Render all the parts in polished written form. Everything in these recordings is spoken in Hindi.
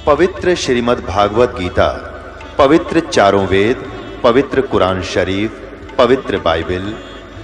पवित्र श्रीमद् भागवत गीता, पवित्र चारों वेद, पवित्र कुरान शरीफ, पवित्र बाइबल,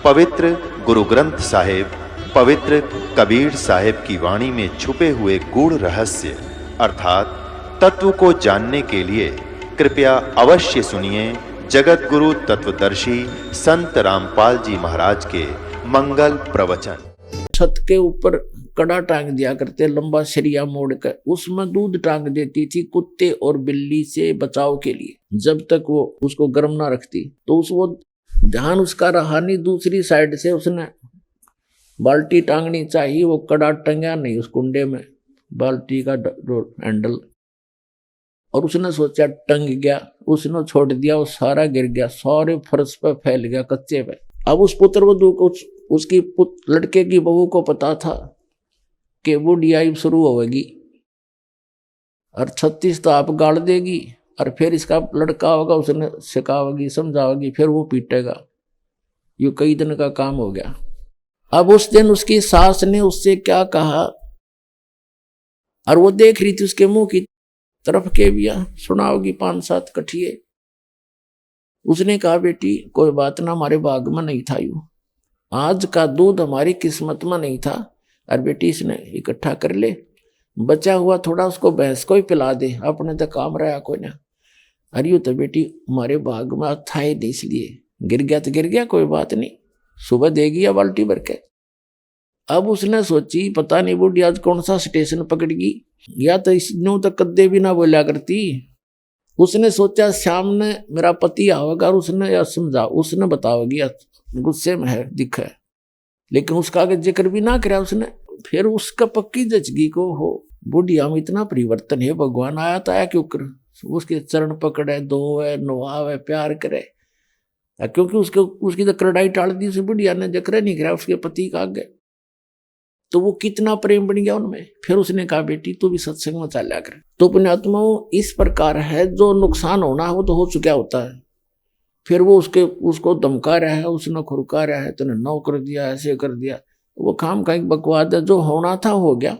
पवित्र गुरु ग्रंथ साहिब, पवित्र कबीर साहिब की वाणी में छुपे हुए गूढ़ रहस्य अर्थात तत्व को जानने के लिए कृपया अवश्य सुनिए जगत गुरु तत्वदर्शी संत रामपाल जी महाराज के मंगल प्रवचन। छत के ऊपर कड़ा टांग दिया करते, लंबा सरिया मोड़ कर उसमें दूध टांग देती थी कुत्ते और बिल्ली से बचाव के लिए। जब तक वो उसको गर्म ना रखती तो वो ध्यान उसका रहा नहीं, दूसरी साइड से उसने बाल्टी टांगनी चाहिए। वो कड़ा टंगा नहीं उस कुंडे में, बाल्टी का हैंडल, और उसने सोचा टंग गया, उसने छोड़ दिया, वो सारा गिर गया, सारे फर्श पे फैल गया कच्चे पे। अब उस पुत्रवधू को, उसकी लड़के की बहू को पता था कि बुढ़ियाई शुरू होगी और 36 तो आप गाड़ देगी, और फिर इसका लड़का होगा, उसने सिखावेगी समझावेगी, फिर वो पीटेगा। ये कई दिन का काम हो गया। अब उस दिन उसकी सास ने उससे क्या कहा, और वो देख रही थी उसके मुंह की तरफ के भी सुनाओगी 5-7 कठिए। उसने कहा बेटी कोई बात ना, हमारे भाग में नहीं था, यूं आज का दूध हमारी किस्मत में नहीं था, और बेटी इसने इकट्ठा कर ले, बचा हुआ थोड़ा उसको भैंस को ही पिला दे, अपने तो काम रहा कोई ना। अरे यूं तो बेटी हमारे भाग में था ही नहीं, इसलिए गिर गया तो गिर गया, कोई बात नहीं, सुबह देगी या बाल्टी भर के। अब उसने सोची पता नहीं बूढ़ी आज कौन सा स्टेशन पकड़गी, या तो इसने तो कद्दे भी ना बोला करती। उसने सोचा शाम ने मेरा पति आवेगा और उसने या समझा, उसने बताओगी, गुस्से में है दिख है, लेकिन उसका आगे जिक्र भी ना करा उसने। फिर उसका पक्की जचगी को हो बुढ़िया में इतना परिवर्तन है, भगवान आया तो आया क्यों कर, उसके चरण पकड़े, धोवे, नवावे, प्यार करे, क्योंकि उसकी तो करड़ाई टाल दी उस बुढ़िया ने, जिक्र नहीं करा उसके पति का आगे। तो वो कितना प्रेम बन गया उनमें। फिर उसने कहा बेटी तू भी सत्संग में चला कर। तो पुण्यात्माओं इस प्रकार है, जो नुकसान होना वो तो हो चुका होता है, फिर वो उसको धमका रहा है, उसने खुरका रहा है, तूने नौ कर दिया, ऐसे कर दिया, वो काम का एक बकवाद है। जो होना था हो गया,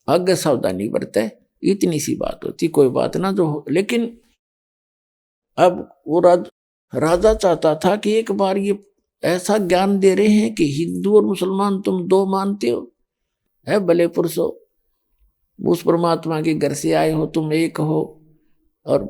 आगे सावधानी बरते, इतनी सी बात होती, कोई बात ना जो हो। लेकिन अब वो राजा चाहता था कि एक बार ये ऐसा ज्ञान दे रहे हैं कि हिंदू और मुसलमान तुम दो मानते हो, है भले पुरुषो, उस परमात्मा के घर से आए हो, तुम एक हो, और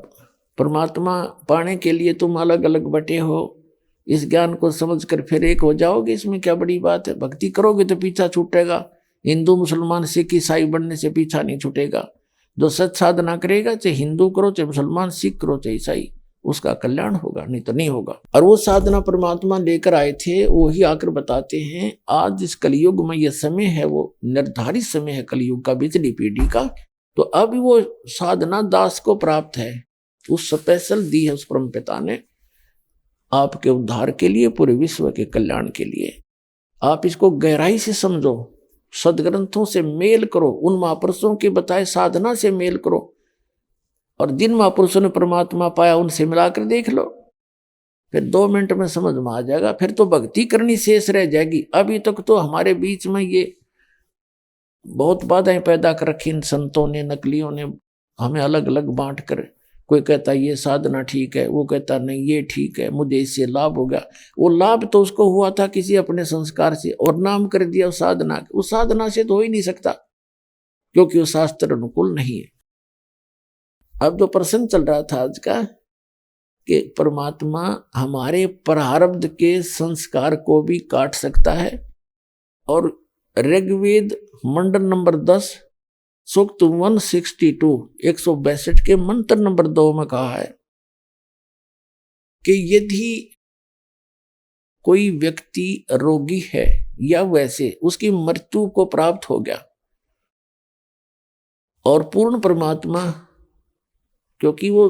परमात्मा पाने के लिए तुम अलग अलग बटे हो। इस ज्ञान को समझकर फिर एक हो जाओगे, इसमें क्या बड़ी बात है। भक्ति करोगे तो पीछा छूटेगा, हिंदू मुसलमान सिख ईसाई बनने से पीछा नहीं छूटेगा। जो सच साधना करेगा, चाहे हिंदू करो, चाहे मुसलमान, सिख करो, चाहे ईसाई, उसका कल्याण होगा, नहीं तो नहीं होगा। और वो साधना परमात्मा लेकर आए थे, वो ही आकर बताते हैं आज इस कलयुग में ये समय है, वो निर्धारित समय है कलयुग का, बिजली पीढ़ी का। तो अब वो साधना दास को प्राप्त है, उस स्पेशल दी है उस परम पिता ने आपके उद्धार के लिए, पूरे विश्व के कल्याण के लिए। आप इसको गहराई से समझो, सदग्रंथों से मेल करो, उन महापुरुषों के बताए साधना से मेल करो, और जिन महापुरुषों ने परमात्मा पाया उनसे मिलाकर देख लो, फिर 2 मिनट में समझ में आ जाएगा। फिर तो भक्ति करनी शेष रह जाएगी। अभी तक तो हमारे बीच में ये बहुत बाधाएं पैदा कर रखी इन संतों ने, नकलियों ने, हमें अलग अलग बांट कर। कोई कहता ये साधना ठीक है, वो कहता नहीं ये ठीक है, मुझे इससे लाभ होगा। वो लाभ तो उसको हुआ था किसी अपने संस्कार से, और नाम कर दिया उस साधना। उस साधना से तो हो ही नहीं सकता, क्योंकि वो शास्त्र अनुकूल नहीं है। अब जो प्रश्न चल रहा था आज का, कि परमात्मा हमारे प्रारब्ध के संस्कार को भी काट सकता है, और ऋग्वेद मंडल नंबर 10 सूक्त 162 162 के मंत्र नंबर 2 में कहा है कि यदि कोई व्यक्ति रोगी है या वैसे उसकी मृत्यु को प्राप्त हो गया, और पूर्ण परमात्मा, क्योंकि वो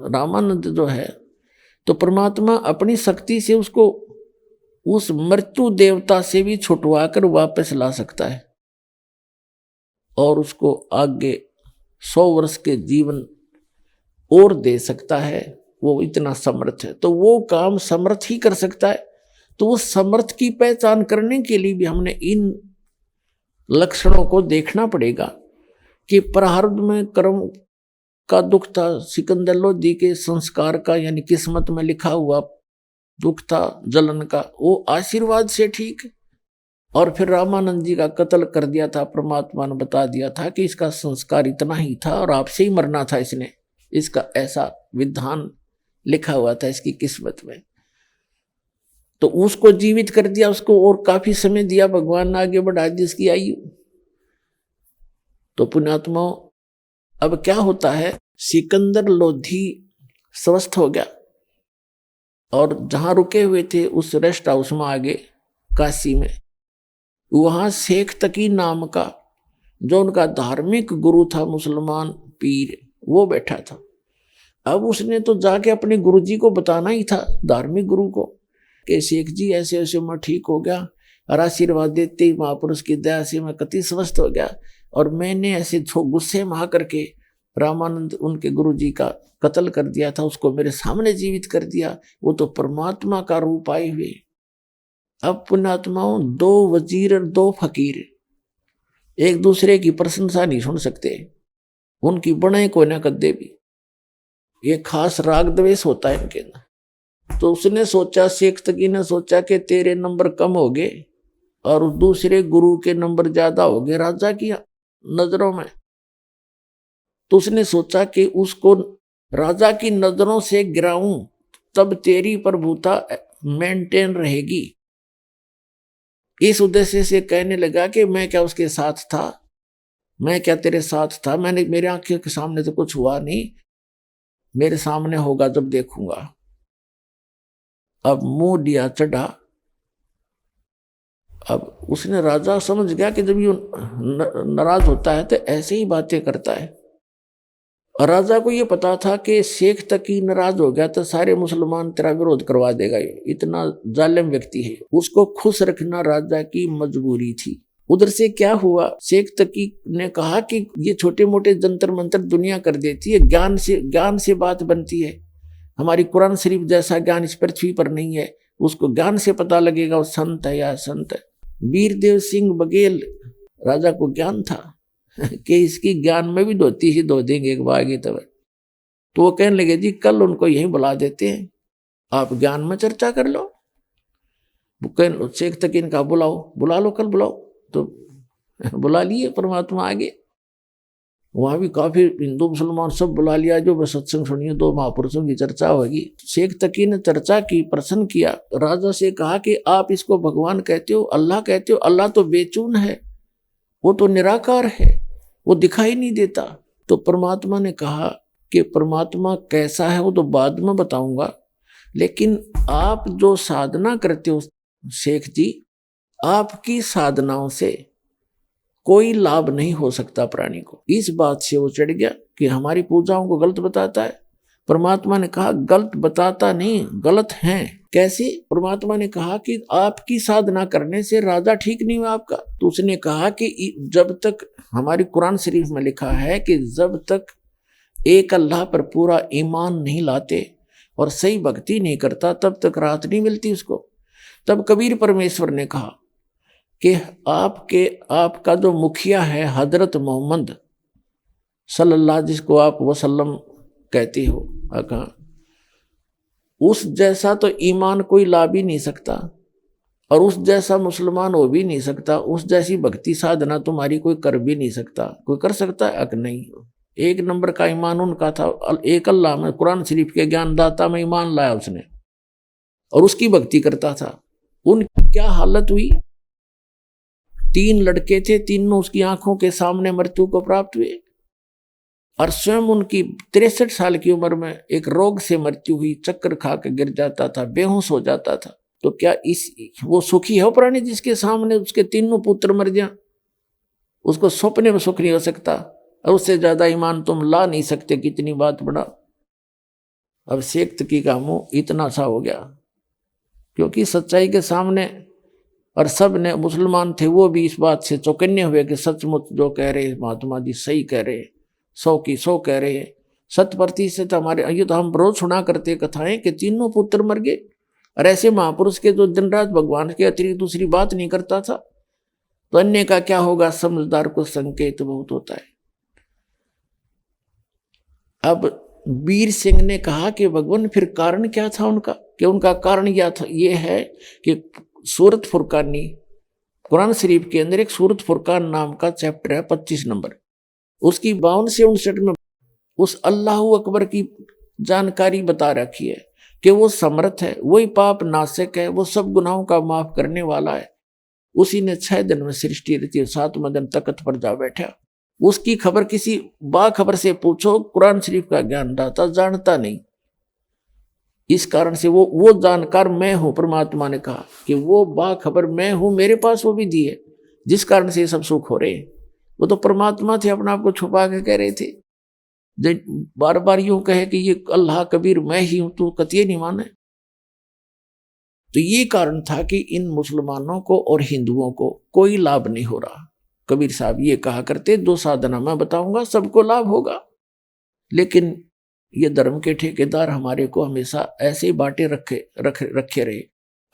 रामानंद जो है, तो परमात्मा अपनी शक्ति से उसको उस मृत्यु देवता से भी छुटवा कर वापस ला सकता है, और उसको आगे 100 वर्ष के जीवन और दे सकता है। वो इतना समर्थ है, तो वो काम समर्थ ही कर सकता है। तो उस समर्थ की पहचान करने के लिए भी हमने इन लक्षणों को देखना पड़ेगा कि प्रारब्ध में कर्म का दुख था, सिकंदर लोधी के संस्कार का यानी किस्मत में लिखा हुआ दुख था जलन का, वो आशीर्वाद से ठीक। और फिर रामानंद जी का कत्ल कर दिया था, परमात्मा ने बता दिया था कि इसका संस्कार इतना ही था और आपसे ही मरना था, इसने इसका ऐसा विधान लिखा हुआ था इसकी किस्मत में। तो उसको जीवित कर दिया, उसको और काफी समय दिया भगवान ने, आगे बढ़ा दी इसकी आयु। तो पुण्यात्माओं, अब क्या होता है, सिकंदर लोधी स्वस्थ हो गया और जहां रुके हुए थे उस रेस्ट हाउस में आगे काशी में, वहां शेख तकी नाम का जो उनका धार्मिक गुरु था, मुसलमान पीर, वो बैठा था। अब उसने तो जाके अपने गुरुजी को बताना ही था, धार्मिक गुरु को, कि शेख जी ऐसे ऐसे मैं ठीक हो गया, और आशीर्वाद देते ही महापुरुष की दया से मैं कति स्वस्थ हो गया, और मैंने ऐसे गुस्से में आकर के रामानंद उनके गुरुजी का कत्ल कर दिया था, उसको मेरे सामने जीवित कर दिया, वो तो परमात्मा का रूप आए हुए। अब पुण्यात्माओं, दो वजीर और दो फकीर एक दूसरे की प्रशंसा नहीं सुन सकते, उनकी बनाए कोई ना कदे भी, ये खास राग द्वेष होता है इनके अंदर। तो उसने सोचा, शेख तकी ने सोचा कि तेरे नंबर कम हो गए और दूसरे गुरु के नंबर ज्यादा हो गए राजा की नजरों में। तो उसने सोचा कि उसको राजा की नजरों से गिराऊं, तब तेरी प्रभुता मेंटेन रहेगी। इस उद्देश्य से कहने लगा कि मैं क्या उसके साथ था, मैं क्या तेरे साथ था, मैंने मेरे आंखों के सामने तो कुछ हुआ नहीं, मेरे सामने होगा जब देखूंगा। अब मुंह दिया चढ़ा। अब उसने, राजा समझ गया कि जब ये नाराज होता है तो ऐसे ही बातें करता है, और राजा को ये पता था कि शेख तकी नाराज हो गया तो सारे मुसलमान तेरा विरोध करवा देगा, ये इतना जालिम व्यक्ति है। उसको खुश रखना राजा की मजबूरी थी। उधर से क्या हुआ, शेख तकी ने कहा कि ये छोटे मोटे जंतर मंतर दुनिया कर देती है, ज्ञान से बात बनती है, हमारी कुरान शरीफ जैसा ज्ञान इस पृथ्वी पर नहीं है, उसको ज्ञान से पता लगेगा वो संत है या संत है। वीरदेव सिंह बघेल राजा को ज्ञान था कि इसकी ज्ञान में भी धोती ही धो देंगे एक बागी तब। तो वो कहने लगे, जी कल उनको यहीं बुला देते हैं, आप ज्ञान में चर्चा कर लो। शेख तकीन का बुला लो कल बुलाओ। तो बुला लिए परमात्मा आगे, वहां भी काफी हिंदू मुसलमान सब बुला लिया, जो मैं सत्संग सुनिए, दो महापुरुषों की चर्चा होगी। शेख तकी ने चर्चा की, प्रश्न किया, राजा से कहा कि आप इसको भगवान कहते हो, अल्लाह कहते हो, अल्लाह तो बेचून है, वो तो निराकार है, वो दिखाई नहीं देता। तो परमात्मा ने कहा कि परमात्मा कैसा है वो तो बाद में बताऊंगा, लेकिन आप जो साधना करते हो शेख जी, आपकी साधनाओं से कोई लाभ नहीं हो सकता प्राणी को। इस बात से वो चढ़ गया कि हमारी पूजाओं को गलत बताता है। परमात्मा ने कहा गलत बताता नहीं, गलत है। कैसे? परमात्मा ने कहा कि आपकी साधना करने से राजा ठीक नहीं हुआ आपका। तो उसने कहा कि जब तक, हमारी कुरान शरीफ में लिखा है कि जब तक एक अल्लाह पर पूरा ईमान नहीं लाते और सही भक्ति नहीं करता, तब तक राहत नहीं मिलती उसको। तब कबीर परमेश्वर ने कहा कि आपका जो मुखिया है हजरत मोहम्मद सल्लल्लाहु, जिसको आप वसल्लम कहते हो, उस जैसा तो ईमान कोई ला भी नहीं सकता, और उस जैसा मुसलमान हो भी नहीं सकता, उस जैसी भक्ति साधना तुम्हारी कोई कर भी नहीं सकता। कोई कर सकता है? अक नहीं। एक नंबर का ईमान उनका था, एक अल्लाह में, कुरान शरीफ के ज्ञानदाता में ईमान लाया उसने, और उसकी भक्ति करता था। उनकी क्या हालत हुई, 3 लड़के थे, तीनों उसकी आंखों के सामने मृत्यु को प्राप्त हुए, और स्वयं उनकी 63 साल की उम्र में एक रोग से मृत्यु हुई, चक्कर खा के गिर जाता था, बेहोश हो जाता था। तो क्या वो सुखी है प्राणी जिसके सामने उसके तीनों पुत्र मर जाए? उसको सपने में सुख नहीं हो सकता, और उससे ज्यादा ईमान तुम ला नहीं सकते। कितनी बात बड़ा। अब शेख तकी का मुंह इतना सा हो गया, क्योंकि सच्चाई के सामने, और सब ने, मुसलमान थे वो भी इस बात से चौकन्ने हुए कि सचमुच जो कह रहे महात्मा जी सही कह रहे, 100 की 100 कह रहे हैं, 100% हमारे। ये तो हम रोज सुना करते कथाएं कि तीनों पुत्र मर गए, और ऐसे महापुरुष के जो दिन रात भगवान के अतिरिक्त दूसरी बात नहीं करता था, तो अन्य का क्या होगा। समझदार को संकेत बहुत होता है। अब वीर सिंह ने कहा कि भगवान फिर कारण क्या था उनका, कि उनका कारण ये है कि सूरत फुरकानी कुरान शरीफ के अंदर एक सूरत फुरकान नाम का चैप्टर है 25 नंबर, उसकी 52 से 59 में उस अल्लाह अकबर की जानकारी बता रखी है कि वो समर्थ है, वही पाप नाशक है, वो सब गुनाहों का माफ करने वाला है। उसी ने 6 दिन में सृष्टि रची, 7वें दिन तख्त पर जा बैठा। उसकी खबर किसी बाखबर से पूछो, कुरान शरीफ का ज्ञान दाता जानता नहीं। इस कारण से वो जानकार मैं हूं। परमात्मा ने कहा कि वो बाखबर मैं हूं, मेरे पास वो भी दी है, जिस कारण से ये सब सुख हो रहे हैं। वो तो परमात्मा थे, अपने आप को छुपा के कह रहे थे। बार बार यूं कहे कि ये अल्लाह कबीर मैं ही हूं, तो कतिये नहीं माने। तो ये कारण था कि इन मुसलमानों को और हिंदुओं को कोई लाभ नहीं हो रहा। कबीर साहब ये कहा करते, 2 साधना मैं बताऊंगा, सबको लाभ होगा। लेकिन ये धर्म के ठेकेदार हमारे को हमेशा ऐसे ही बांटे रखे रहे।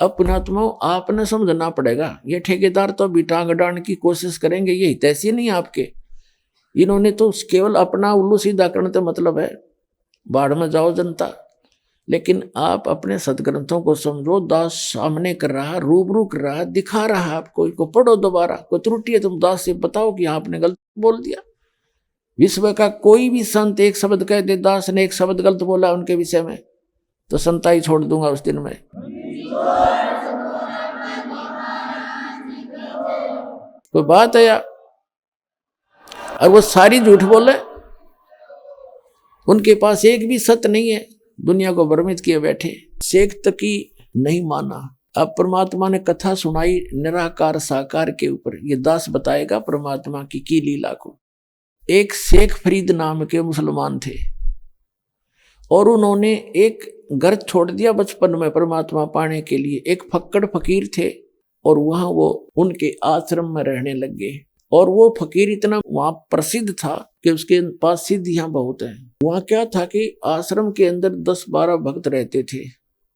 अपनात्मा आपने समझना पड़ेगा। ये ठेकेदार तो अभी टांग डांड की कोशिश करेंगे, ये तैसे नहीं आपके। इन्होंने तो केवल अपना उल्लू सीधा करने का मतलब है, बाढ़ में जाओ जनता। लेकिन आप अपने सदग्रंथों को समझो, दास सामने कर रहा, रूबरू कर रहा, दिखा रहा आपको, इसको पढ़ो दोबारा। कोई त्रुटि है तुम दास से बताओ कि आपने गलत बोल दिया। विश्व का कोई भी संत एक शब्द कह दे, दास ने एक शब्द गलत बोला उनके विषय में, तो संताई छोड़ दूंगा उस दिन में। कोई बात है यार? और वो सारी झूठ बोले, उनके पास एक भी सत्य नहीं है, दुनिया को भ्रमित किए बैठे। शेख तकी नहीं माना। अब परमात्मा ने कथा सुनाई निराकार साकार के ऊपर, ये दास बताएगा परमात्मा की लीला को। एक शेख फरीद नाम के मुसलमान थे, और उन्होंने एक घर छोड़ दिया बचपन में परमात्मा पाने के लिए। एक फक्कड़ फकीर थे, और वहां वो उनके आश्रम में रहने लग गए। और वो फकीर इतना वहां प्रसिद्ध था कि उसके पास सिद्धियां बहुत हैं। वहां क्या था कि आश्रम के अंदर 10-12 भक्त रहते थे,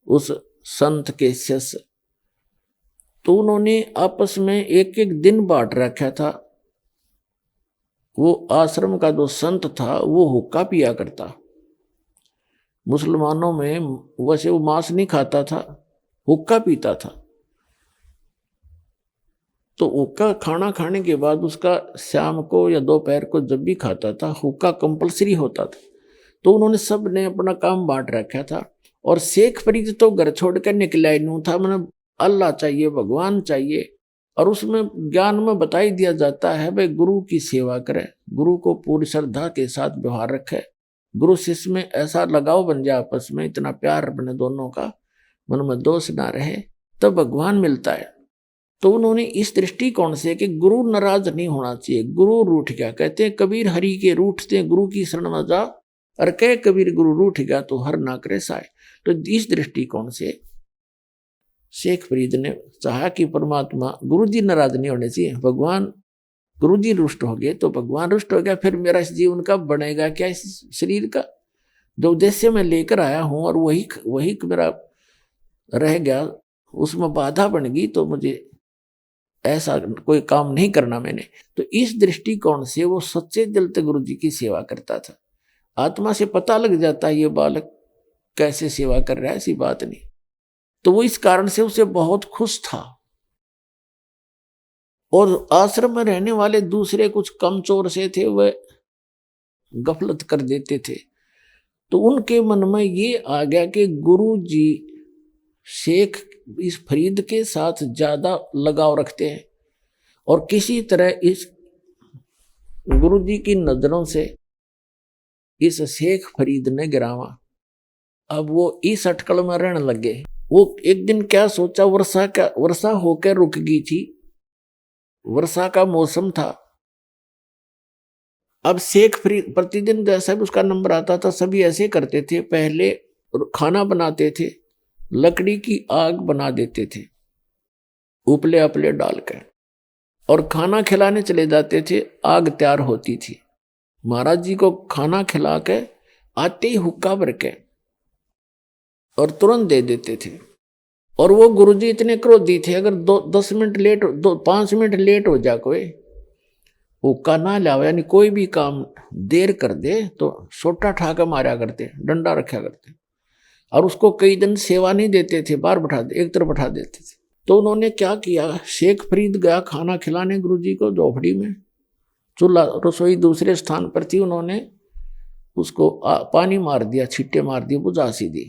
उस संत के शिष्य। तो उन्होंने आपस में एक एक दिन बांट रखा था। वो आश्रम का जो संत था वो हुक्का पिया करता। मुसलमानों में वैसे वो मांस नहीं खाता था, हुक्का पीता था। तो हुक्का खाना खाने के बाद उसका शाम को या दोपहर को जब भी खाता था, हुक्का कंपलसरी होता था। तो उन्होंने सब ने अपना काम बांट रखा था। और शेख फरीद तो घर छोड़कर निकला ही नहीं था। मैंने अल्लाह चाहिए, भगवान चाहिए। और उसमें ज्ञान में बता ही दिया जाता है भाई गुरु की सेवा करे, गुरु को पूरी श्रद्धा के साथ व्यवहार रखे, गुरु शिष्य में ऐसा लगाव बन जाए, आपस में इतना प्यार बने दोनों का, मन में दोष ना रहे, तब भगवान मिलता है। तो उन्होंने इस दृष्टिकोण से कि गुरु नाराज नहीं होना चाहिए। गुरु रूठ गया, कहते हैं कबीर हरि के रूठते गुरु की शरण में जा, और कह कबीर गुरु रूठ गया तो हर ना करे साय। तो इस दृष्टिकोण से शेख फरीद ने चाहा कि परमात्मा गुरु जी नाराज नहीं होने चाहिए। भगवान गुरु जी रुष्ट हो गए तो भगवान रुष्ट हो गया, फिर मेरा इस जीवन का बनेगा क्या, इस शरीर का जो उद्देश्य मैं लेकर आया हूं और वही मेरा रह गया, उसमें बाधा बन गई, तो मुझे ऐसा कोई काम नहीं करना मैंने। तो इस दृष्टिकोण से वो सच्चे दिल से गुरु जी की सेवा करता था। आत्मा से पता लग जाता है ये बालक कैसे सेवा कर रहा है, ऐसी बात नहीं। तो वो इस कारण से उसे बहुत खुश था। और आश्रम में रहने वाले दूसरे कुछ कमचोर से थे, वे गफलत कर देते थे। तो उनके मन में ये आ गया कि गुरु जी शेख इस फरीद के साथ ज्यादा लगाव रखते हैं, और किसी तरह इस गुरु जी की नजरों से इस शेख फरीद ने गिरावा। अब वो इस अटकल में रहने लगे। वो एक दिन क्या सोचा, वर्षा होकर रुक गई थी, वर्षा का मौसम था। अब शेख फरीद प्रतिदिन जैसा भी उसका नंबर आता था, सभी ऐसे करते थे। पहले खाना बनाते थे, लकड़ी की आग बना देते थे उपले अपले डालकर, और खाना खिलाने चले जाते थे। आग तैयार होती थी, महाराज जी को खाना खिला के आते ही हुक्का भर के और तुरंत दे देते थे। और वो गुरुजी इतने क्रोधी थे, अगर 5 मिनट लेट हो जा कोई, हुक्का ना लाओ, यानी कोई भी काम देर कर दे तो सोटा ठाकर मारा करते, डंडा रखा करते, और उसको कई दिन सेवा नहीं देते थे, बाहर बैठा दे, एक तरफ बैठा देते थे। तो उन्होंने क्या किया, शेख फरीद गया खाना खिलाने गुरुजी को झोपड़ी में, चूल्हा रसोई दूसरे स्थान पर थी, उन्होंने उसको पानी मार दिया, छिट्टे मार दिए, बुझा सी दी।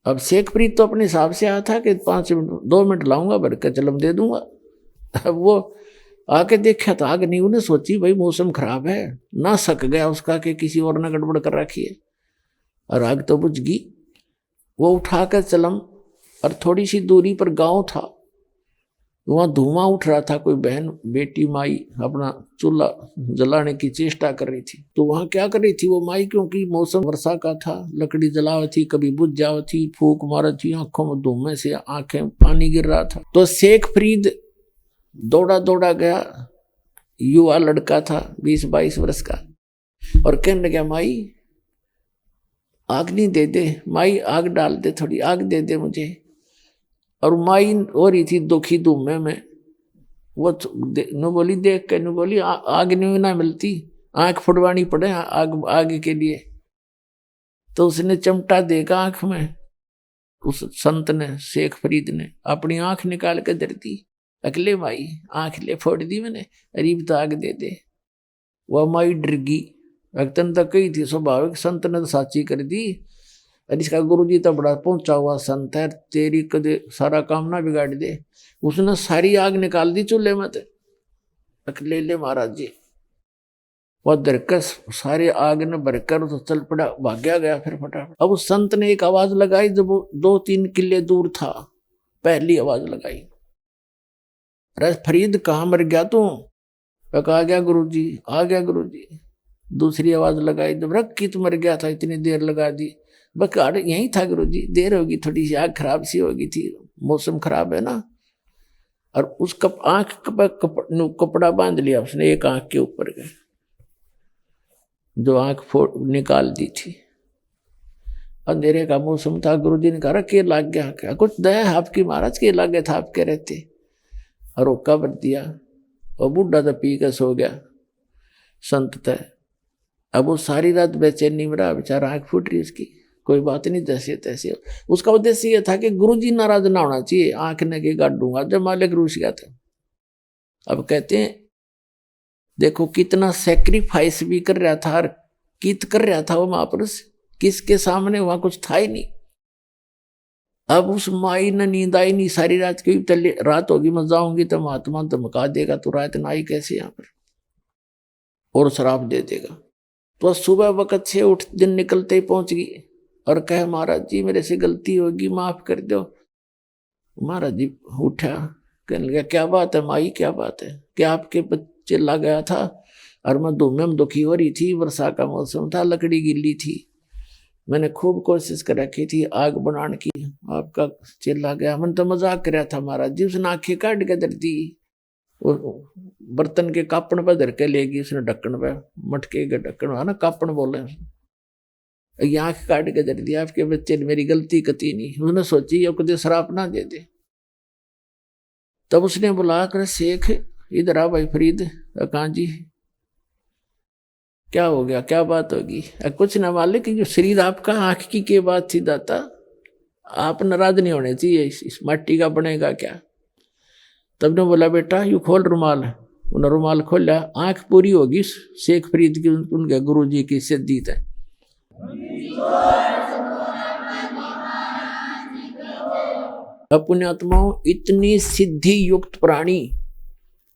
अब शेख फरीद तो अपने हिसाब से आया था कि 5 मिनट 2 मिनट लाऊंगा, भर के चलम दे दूंगा। अब वो आके देखा तो आग नहीं, उन्हें सोची भाई मौसम खराब है, ना सक गया उसका कि किसी और ने गड़बड़ कर रखी है, और आग तो बुझ गई। वो उठाकर चलम, और थोड़ी सी दूरी पर गांव था, वहां धुआं उठ रहा था, कोई बहन बेटी माई अपना चूल्हा जलाने की चेष्टा कर रही थी। तो वहां क्या कर रही थी वो माई, क्योंकि मौसम वर्षा का था, लकड़ी जलाव थी, कभी बुझ जाव थी, फूक मारा थी, आंखों में धुएं से आंखें पानी गिर रहा था। तो शेख फरीद दौड़ा दौड़ा गया, युवा लड़का था 20-22 वर्ष का, और कहने लगा माई आग नहीं दे दे, माई आग डाल दे, थोड़ी आग दे दे मुझे। और माई हो रही थी दुखी धुएं में, वो नु बोली देख के, नु बोली आग नहीं ना मिलती, आंख फुटवानी पड़े आग के लिए। तो उसने चिमटा देगा आंख में, उस संत ने, शेख फरीद ने अपनी आंख निकाल के दे दी, अगले माई आंख ले फोड़ दी मैंने, अरीब तो आग दे दे। वह माई डर गई, भक्तन तक कही थी स्वाभाविक, संत ने तो साची कर दी, और इसका गुरुजी तो बड़ा पहुंचा हुआ संत है, तेरी कदे सारा काम ना बिगाड़ दे। उसने सारी आग निकाल दी चूल्हे में, अकेले ले महाराज जी। वह दरकस सारे आग ने भरकर तो चल पड़ा, भाग्या गया फिर फटाफट। अब उस संत ने एक आवाज लगाई, जब वो 2-3 किले दूर था, पहली आवाज लगाई, अरे फरीद कहाँ मर गया तू? आ गया गुरुजी, आ गया गुरुजी। दूसरी आवाज लगाई, जब रख की तू मर गया था, इतनी देर लगा दी। बस यही था गुरुजी, देर होगी, थोड़ी सी आग खराब सी होगी थी, मौसम खराब है ना। और उस आंख पर कपड़ा बांध लिया उसने, एक आंख के ऊपर गए, जो आंख निकाल दी थी। अंधेरे का मौसम था, गुरुजी ने कहा के लाग गया, क्या कुछ दया आपकी महाराज, के लागे था आपके रहते, और रोका भर दिया। और बूढ़ा तो पी के सो गया संत तय। अब वो सारी रात बेचैनी में रहा बेचारा, आंख फूट रही उसकी, कोई बात नहीं, जैसे तैसे। उसका उद्देश्य यह था कि गुरुजी नाराज ना होना चाहिए, आंख ने के गाड़ दूंगा, जब मालिक रूस गया था। अब कहते हैं देखो कितना सेक्रीफाइस भी कर रहा था, और कित कर रहा था वो महापुरुष, किसके सामने, वहां कुछ था ही नहीं। अब उस माई ने नींद आई नहीं सारी रात, क्योंकि रात होगी मैं जाऊंगी तो महात्मा धमका देगा, तो रात ना आई कैसे यहाँ पर, और शराब दे देगा। तो सुबह वक्त से उठ दिन निकलते ही पहुंच गई, और कहे महाराज जी मेरे से गलती होगी, माफ कर दो। महाराज जी उठा, कहने लगा क्या बात है माई, क्या बात है, क्या आपके बच्चे ला गया था, और मैं धूम में दुखी हो रही थी, वर्षा का मौसम था, लकड़ी गिल्ली थी, मैंने खूब कोशिश कर रखी थी आग बनाने की, आपका चिल्ला गया। मैंने तो मजाक कर रहा था महाराज जी, उसने आंखें काट के धर दी, बर्तन के कापण पर धर के लेगी उसने, ढक्कन पे, मटके के ढक्कन है ना, कापण बोले, ये आंख काट के धर दिया, आपके बच्चे ने, मेरी गलती कती नहीं। उसने सोची ये कदे शराब ना दे दे। तब उसने बुला कर, शेख इधर आ भाई फरीद। कहाँ जी, क्या हो गया, क्या बात होगी? कुछ ना मालिक, जो शरीर आपका आंख की के बात थी दाता, आप नाराज नहीं होने चाहिए, इस माटी का बनेगा क्या? तब ने बोला बेटा यू खोल रुमाल। उन्होंने रुमाल खोला, आंख पूरी होगी शेख फरीद की, उनके गुरुजी की सिद्धियत है। पुण्यात्माओं, इतनी सिद्धि युक्त प्राणी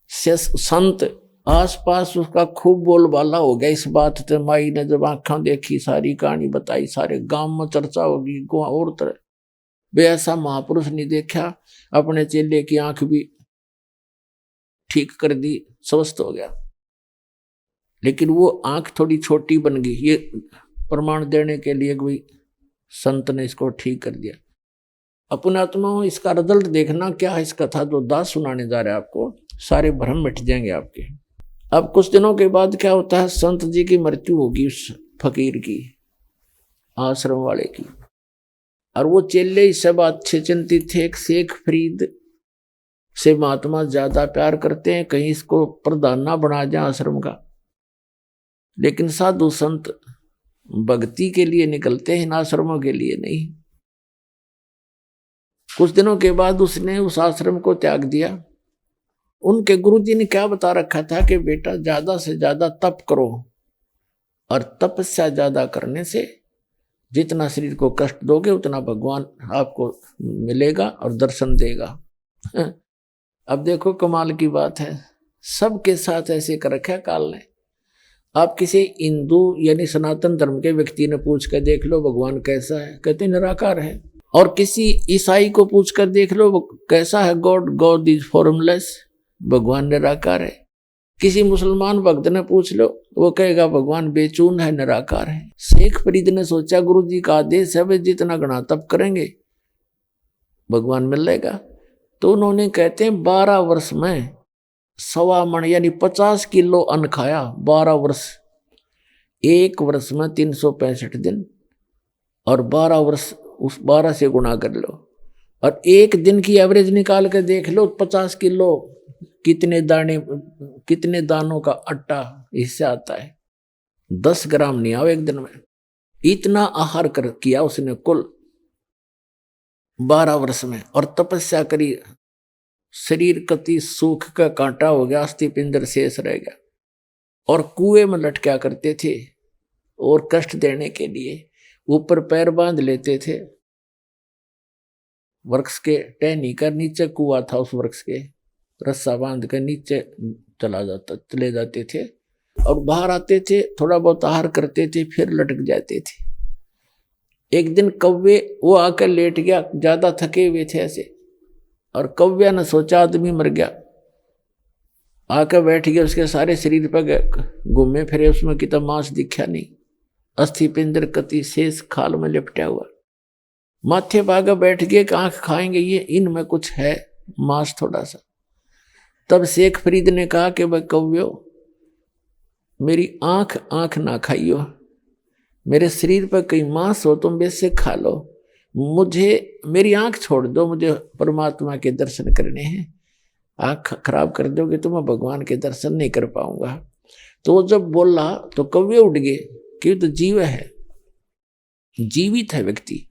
से संत आसपास उसका खूब बोलबाला हो गया इस बात से। माई ने जब आंखें देखी, सारी कहानी बताई, सारे गांव में चर्चा होगी, और तरह वे ऐसा महापुरुष नहीं देखा। अपने चेले की आंख भी ठीक कर दी, स्वस्थ हो गया। लेकिन वो आंख थोड़ी छोटी बन गई, ये प्रमाण देने के लिए कोई संत ने इसको ठीक कर दिया। अपने आत्माओं, इसका रिजल्ट देखना क्या है। इस कथा जो दास सुनाने जा रहे हैं आपको, सारे भ्रम मिट जाएंगे आपके। अब कुछ दिनों के बाद क्या होता है, संत जी की मृत्यु होगी उस फकीर की, आश्रम वाले की। और वो चेले इस सब अच्छे चिंतित थे। एक शेख फरीद से महात्मा ज्यादा प्यार करते हैं, कहीं इसको प्रधान ना बना जाए आश्रम का। लेकिन साधु संत भक्ति के लिए निकलते हैं, इन आश्रमों के लिए नहीं। कुछ दिनों के बाद उसने उस आश्रम को त्याग दिया। उनके गुरुजी ने क्या बता रखा था कि बेटा ज्यादा से ज्यादा तप करो, और तपस्या ज्यादा करने से जितना शरीर को कष्ट दोगे उतना भगवान आपको मिलेगा और दर्शन देगा। अब देखो कमाल की बात है, सबके साथ ऐसे कर रखा काल ने। आप किसी हिंदू यानी सनातन धर्म के व्यक्ति ने पूछ कर देख लो भगवान कैसा है, कहते निराकार है। और किसी ईसाई को पूछ कर देख लो कैसा है गॉड इज फॉर्मलेस, भगवान निराकार है। किसी मुसलमान भक्त ने पूछ लो, वो कहेगा भगवान बेचून है, निराकार है। शेख फरीद ने सोचा गुरु जी का आदेश है, वे जितना गणा तप करेंगे भगवान मिलेगा। तो उन्होंने कहते हैं 12 वर्ष में 1.25 मन यानी 50 किलो अन्न खाया। 12 वर्ष, एक वर्ष में 365 दिन, और 12 वर्ष उस 12 से गुणा कर लो, और एक दिन की एवरेज निकाल कर देख लो 50 किलो कितने दानों का आटा इससे आता है। 10 ग्राम नहीं आओ एक दिन में। इतना आहार किया उसने कुल 12 वर्ष में, और तपस्या करी। शरीर कति सूख का कांटा हो गया, अस्थि पिंजर शेष रह गया, और कुएं में लटका करते थे। और कष्ट देने के लिए ऊपर पैर बांध लेते थे, वृक्ष के टहनी कर नीचे कुआं था, उस वृक्ष के रस्सा बांध कर नीचे चले जाते थे, और बाहर आते थे, थोड़ा बहुत आहार करते थे, फिर लटक जाते थे। एक दिन कौवे वो आकर लेट गया, ज्यादा थके हुए थे ऐसे, और कौवे ने सोचा आदमी मर गया, आकर बैठ गया। उसके सारे शरीर पर घूमे फिरे, उसमें कितना मांस दिखा नहीं, अस्थि पिंजर कति शेष खाल में लिपटा हुआ। माथे भागा बैठ गए कि आंख खाएंगे ये, इनमें कुछ है मांस थोड़ा सा। तब शेख फरीद ने कहा कि भाई कौव्यो, मेरी आंख ना खाइयो, मेरे शरीर पर कहीं मांस हो तुम वैसे खा लो, मेरी आंख छोड़ दो, मुझे परमात्मा के दर्शन करने हैं। आंख खराब कर दोगे तो मैं भगवान के दर्शन नहीं कर पाऊंगा। तो वो जब बोला तो कौवे उठ गए कि तो जीव है, जीवित है व्यक्ति।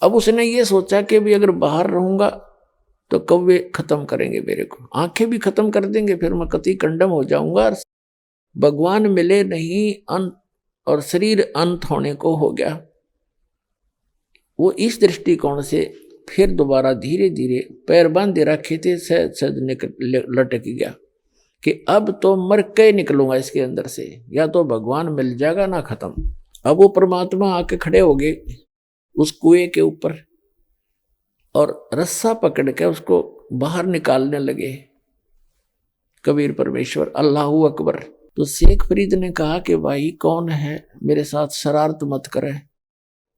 अब उसने ये सोचा कि भी अगर बाहर रहूंगा तो कौवे खत्म करेंगे मेरे को, आंखें भी खत्म कर देंगे, फिर मैं कति कंडम हो जाऊंगा, भगवान मिले नहीं, अंत और शरीर अंत होने को हो गया। वो इस दृष्टिकोण से फिर दोबारा धीरे धीरे पैर बांधे रखे थे, सहज लटक गया कि अब तो मर के निकलूंगा इसके अंदर से, या तो भगवान मिल जाएगा ना खत्म। अब वो परमात्मा आके खड़े हो गए उस कुएं के ऊपर, और रस्सा पकड़ के उसको बाहर निकालने लगे कबीर परमेश्वर, अल्लाहू अकबर। तो शेख फरीद ने कहा कि भाई कौन है, मेरे साथ शरारत मत करे,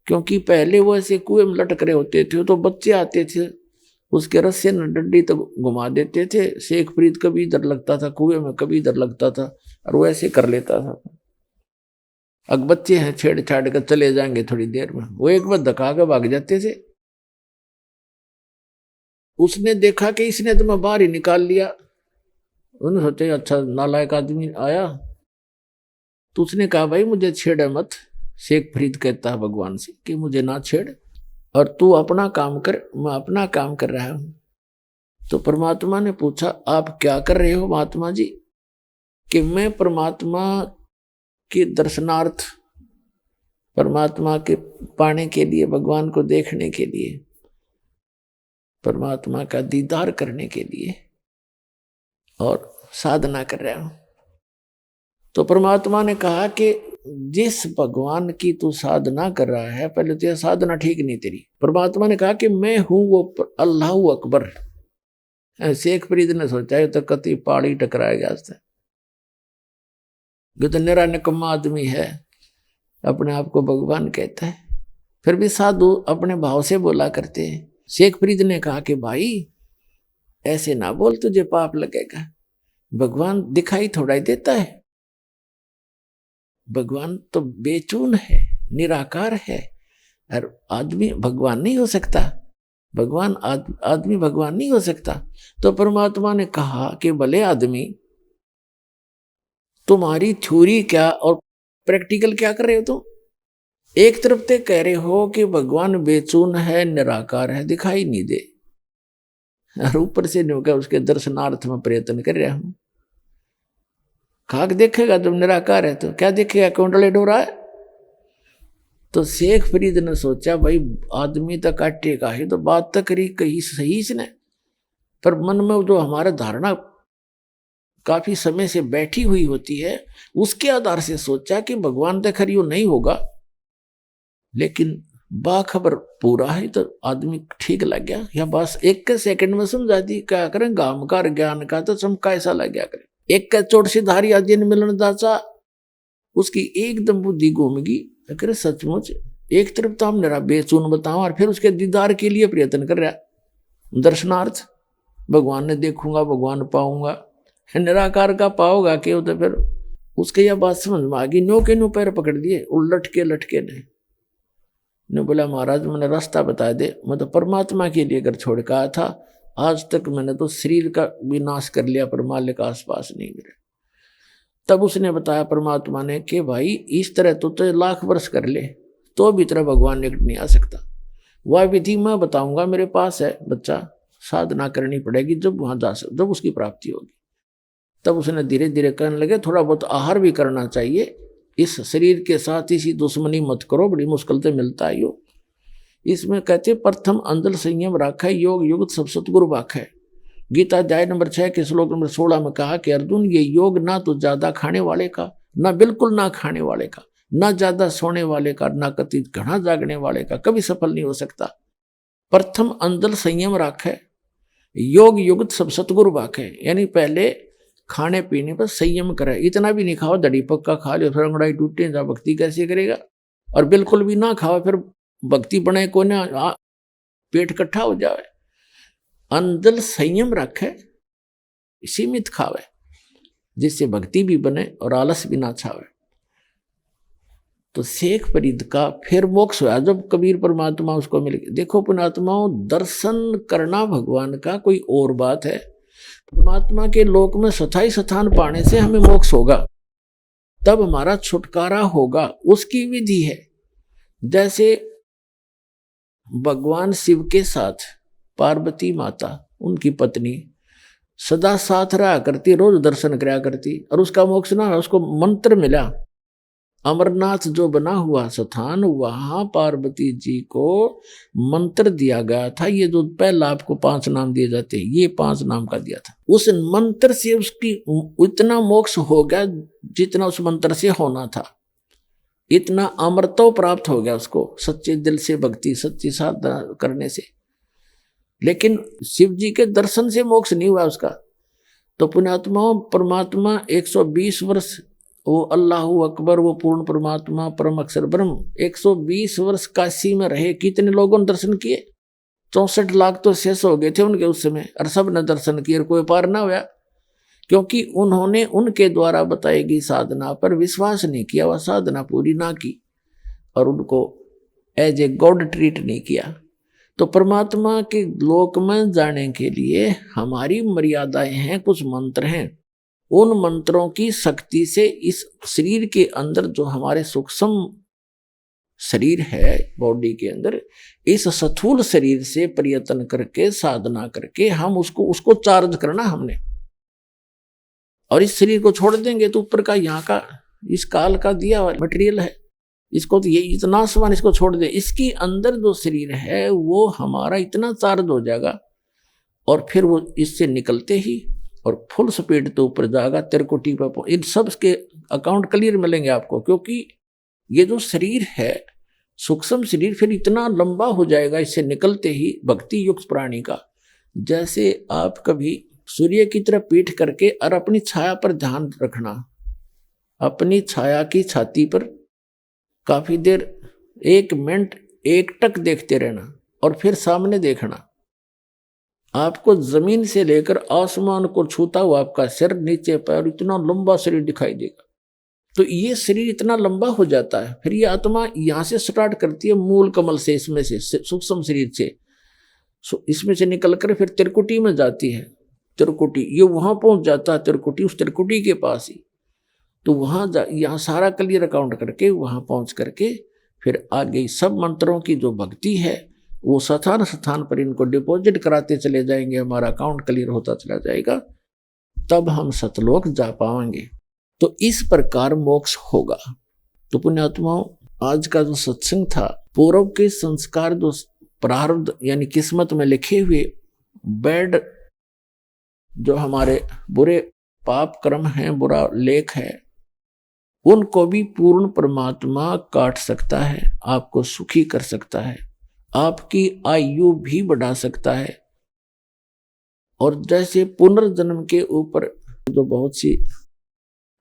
क्योंकि पहले वो ऐसे कुएं में लटक रहे होते थे, तो बच्चे आते थे उसके रस्से न डंडी तो घुमा देते थे। शेख फरीद कभी इधर लगता था कुएं में, कभी इधर लगता था, और वो ऐसे कर लेता था। अब बच्चे हैं, छेड़छाड़ कर चले जाएंगे थोड़ी देर में, वो एक बार धक्का के भाग जाते थे। उसने देखा कि इसने तो मैं बाहर ही निकाल लिया, उन्होंने सोचे अच्छा नालायक आदमी आया। तो उसने कहा भाई मुझे छेड़े मत। शेख फरीद कहता है भगवान से कि मुझे ना छेड़, और तू अपना काम कर, मैं अपना काम कर रहा हूं। तो परमात्मा ने पूछा आप क्या कर रहे हो महात्मा जी? कि मैं परमात्मा के दर्शनार्थ, परमात्मा के पाने के लिए, भगवान को देखने के लिए, परमात्मा का दीदार करने के लिए और साधना कर रहा हूं। तो परमात्मा ने कहा कि जिस भगवान की तू साधना कर रहा है, पहले तो यह साधना ठीक नहीं तेरी। परमात्मा ने कहा कि मैं हूं वो अल्लाहू अकबर। शेख फरीद ने सोचा तो कति पहाड़ी टकराएगा, तो निरा निकम्मा आदमी है, अपने आप को भगवान कहता है, फिर भी साधु अपने भाव से बोला करते हैं। शेख फरीद ने कहा कि भाई ऐसे ना बोल, तुझे पाप लगेगा, भगवान दिखाई थोड़ा ही देता है, भगवान तो बेचून है, निराकार है, और आदमी भगवान नहीं हो सकता। भगवान आदमी भगवान नहीं हो सकता। तो परमात्मा ने कहा कि भले आदमी, तुम्हारी थ्योरी क्या और प्रैक्टिकल क्या कर रहे हो तुम? एक तरफ ते कह रहे हो कि भगवान बेचून है, निराकार है, दिखाई नहीं दे, और ऊपर से न्यों उसके दर्शनार्थ में प्रयत्न कर रहा हूं। खाक देखेगा जब निराकार है तो क्या देखेगा, कुंडले डोरा है। तो शेख फरीद ने सोचा भाई आदमी तो काटेगा ही, तो बात तो करी कही सही इसने, पर मन में जो हमारा धारणा काफी समय से बैठी हुई होती है उसके आधार से सोचा कि भगवान तो खरी नहीं होगा, लेकिन बाखबर पूरा है तो आदमी ठीक लग गया। या बस एक के सेकंड में समझा दी, क्या करें गामकार ज्ञान का तो चमका ऐसा लग गया करे। एक का चोट से धारी आदि मिलन दाचा, उसकी एकदम बुद्धि घूमगी। अगर सचमुच एक तरफ तो हम निरा बेचून बताओ और फिर उसके दीदार के लिए प्रयत्न कर रहा, दर्शनार्थ, भगवान ने देखूंगा भगवान पाऊंगा, निराकार का पाओगा क्यों? तो फिर उसके यह बात समझ में आ गई। नो के नो पैर पकड़ दिए लटके लटके ने बोला महाराज मैंने रास्ता बता दे, मैं तो परमात्मा के लिए अगर छोड़ के आया था, आज तक मैंने तो शरीर का विनाश कर लिया पर मालिक का आसपास नहीं मिले। तब उसने बताया परमात्मा ने कि भाई इस तरह तो लाख वर्ष कर ले तो भी तरह भगवान निकट नहीं आ सकता। वह विधि मैं बताऊंगा, मेरे पास है बच्चा, साधना करनी पड़ेगी, जब वहां जा जब उसकी प्राप्ति होगी। तब उसने धीरे धीरे कहने लगे थोड़ा बहुत आहार भी करना चाहिए, इस शरीर के साथ इसी दुश्मनी मत करो, बड़ी मुश्किल से मिलता है यो। इसमें कहते प्रथम अंदर संयम राखा, योग युक्त सब सतगुरु बाखा है। गीता अध्याय नंबर 6 के श्लोक नंबर 16 में कहा कि अर्जुन ये योग ना तो ज्यादा खाने वाले का, ना बिल्कुल ना खाने वाले का, ना ज्यादा सोने वाले का, ना कति घना जागने वाले का कभी सफल नहीं हो सकता। प्रथम अंदर संयम राखा, योग युक्त सब सतगुरु बाखा, यानी पहले खाने पीने पर संयम करे। इतना भी नहीं खाओ दड़ी पक्का खा लो फिर अंगड़ाई टूटे, जा भक्ति कैसे करेगा। और बिल्कुल भी ना खाओ फिर भक्ति बने को ना, पेट इकट्ठा हो जाए। अंदर संयम रखे, सीमित खावे, जिससे भक्ति भी बने और आलस भी ना छावे। तो शेख फरीद का फिर मोक्ष हुआ जब कबीर परमात्मा उसको मिल गए। देखो पुणात्माओं, दर्शन करना भगवान का कोई और बात है, परमात्मा के लोक में स्थायी स्थान पाने से हमें मोक्ष होगा, तब हमारा छुटकारा होगा, उसकी विधि है। जैसे भगवान शिव के साथ पार्वती माता उनकी पत्नी सदा साथ रहा करती, रोज दर्शन कराया करती, और उसका मोक्ष ना, उसको मंत्र मिला। अमरनाथ जो बना हुआ स्थान, वहां पार्वती जी को मंत्र दिया गया था। ये जो पहला आपको 5 नाम दिए जाते हैं, ये 5 नाम का दिया था। उस मंत्र से उसकी इतना मोक्ष हो गया जितना उस मंत्र से होना था, इतना अमरत्व प्राप्त हो गया उसको सच्चे दिल से भक्ति, सच्ची साधना करने से। लेकिन शिव जी के दर्शन से मोक्ष नहीं हुआ उसका। तो पुण्यात्माओं, परमात्मा 120 वर्ष, वो अल्लाहु अकबर, वो पूर्ण परमात्मा परम अक्षर ब्रह्म 120 वर्ष काशी में रहे। कितने लोगों ने दर्शन किए? 64 लाख तो शेष हो गए थे उनके उस समय, और सब ने दर्शन किए, कोई पार ना हुआ, क्योंकि उन्होंने उनके द्वारा बताई गई साधना पर विश्वास नहीं किया, वह साधना पूरी ना की और उनको एज ए गॉड ट्रीट नहीं किया। तो परमात्मा के लोक में जाने के लिए हमारी मर्यादाएं हैं, कुछ मंत्र हैं। उन मंत्रों की शक्ति से इस शरीर के अंदर जो हमारे सूक्ष्म शरीर है बॉडी के अंदर, इस स्थूल शरीर से प्रयत्न करके साधना करके हम उसको चार्ज करना हमने। और इस शरीर को छोड़ देंगे तो ऊपर का यहाँ का इस काल का दिया हुआ मटेरियल है, इसको तो ये इतना सामान इसको छोड़ दे, इसके अंदर जो शरीर है वो हमारा इतना चार्ज हो जाएगा, और फिर वो इससे निकलते ही और फुल स्पीड तो ऊपर जाएगा, तिरकुटी पर। इन सब के अकाउंट क्लियर मिलेंगे आपको, क्योंकि ये जो शरीर है सूक्ष्म शरीर फिर इतना लंबा हो जाएगा इससे निकलते ही भक्ति युक्त प्राणी का। जैसे आप कभी सूर्य की तरफ पीठ करके और अपनी छाया पर ध्यान रखना, अपनी छाया की छाती पर काफी देर 1 मिनट एकटक देखते रहना और फिर सामने देखना, आपको जमीन से लेकर आसमान को छूता हुआ आपका सिर, नीचे पैर, इतना लंबा शरीर दिखाई देगा। तो ये शरीर इतना लंबा हो जाता है, फिर ये आत्मा यहाँ से स्टार्ट करती है मूल कमल से, इसमें से सूक्ष्म शरीर से, सो इसमें से निकलकर फिर त्रिकुटी में जाती है। त्रिकुटी ये वहां पहुंच जाता है, त्रिकुटी उस त्रिकुटी के पास ही। तो वहां यहाँ सारा क्लियर अकाउंट करके वहां पहुंच करके फिर आगे सब मंत्रों की जो भक्ति है वो स्थान स्थान पर इनको डिपॉजिट कराते चले जाएंगे, हमारा अकाउंट क्लियर होता चला जाएगा, तब हम सतलोक जा पाएंगे। तो इस प्रकार मोक्ष होगा। तो पुण्यात्माओं, आज का जो सत्संग था, पूर्व के संस्कार जो प्रारब्ध यानी किस्मत में लिखे हुए बैड जो हमारे बुरे पाप कर्म हैं, बुरा लेख है, उनको भी पूर्ण परमात्मा काट सकता है, आपको सुखी कर सकता है, आपकी आयु भी बढ़ा सकता है। और जैसे पुनर्जन्म के ऊपर जो बहुत सी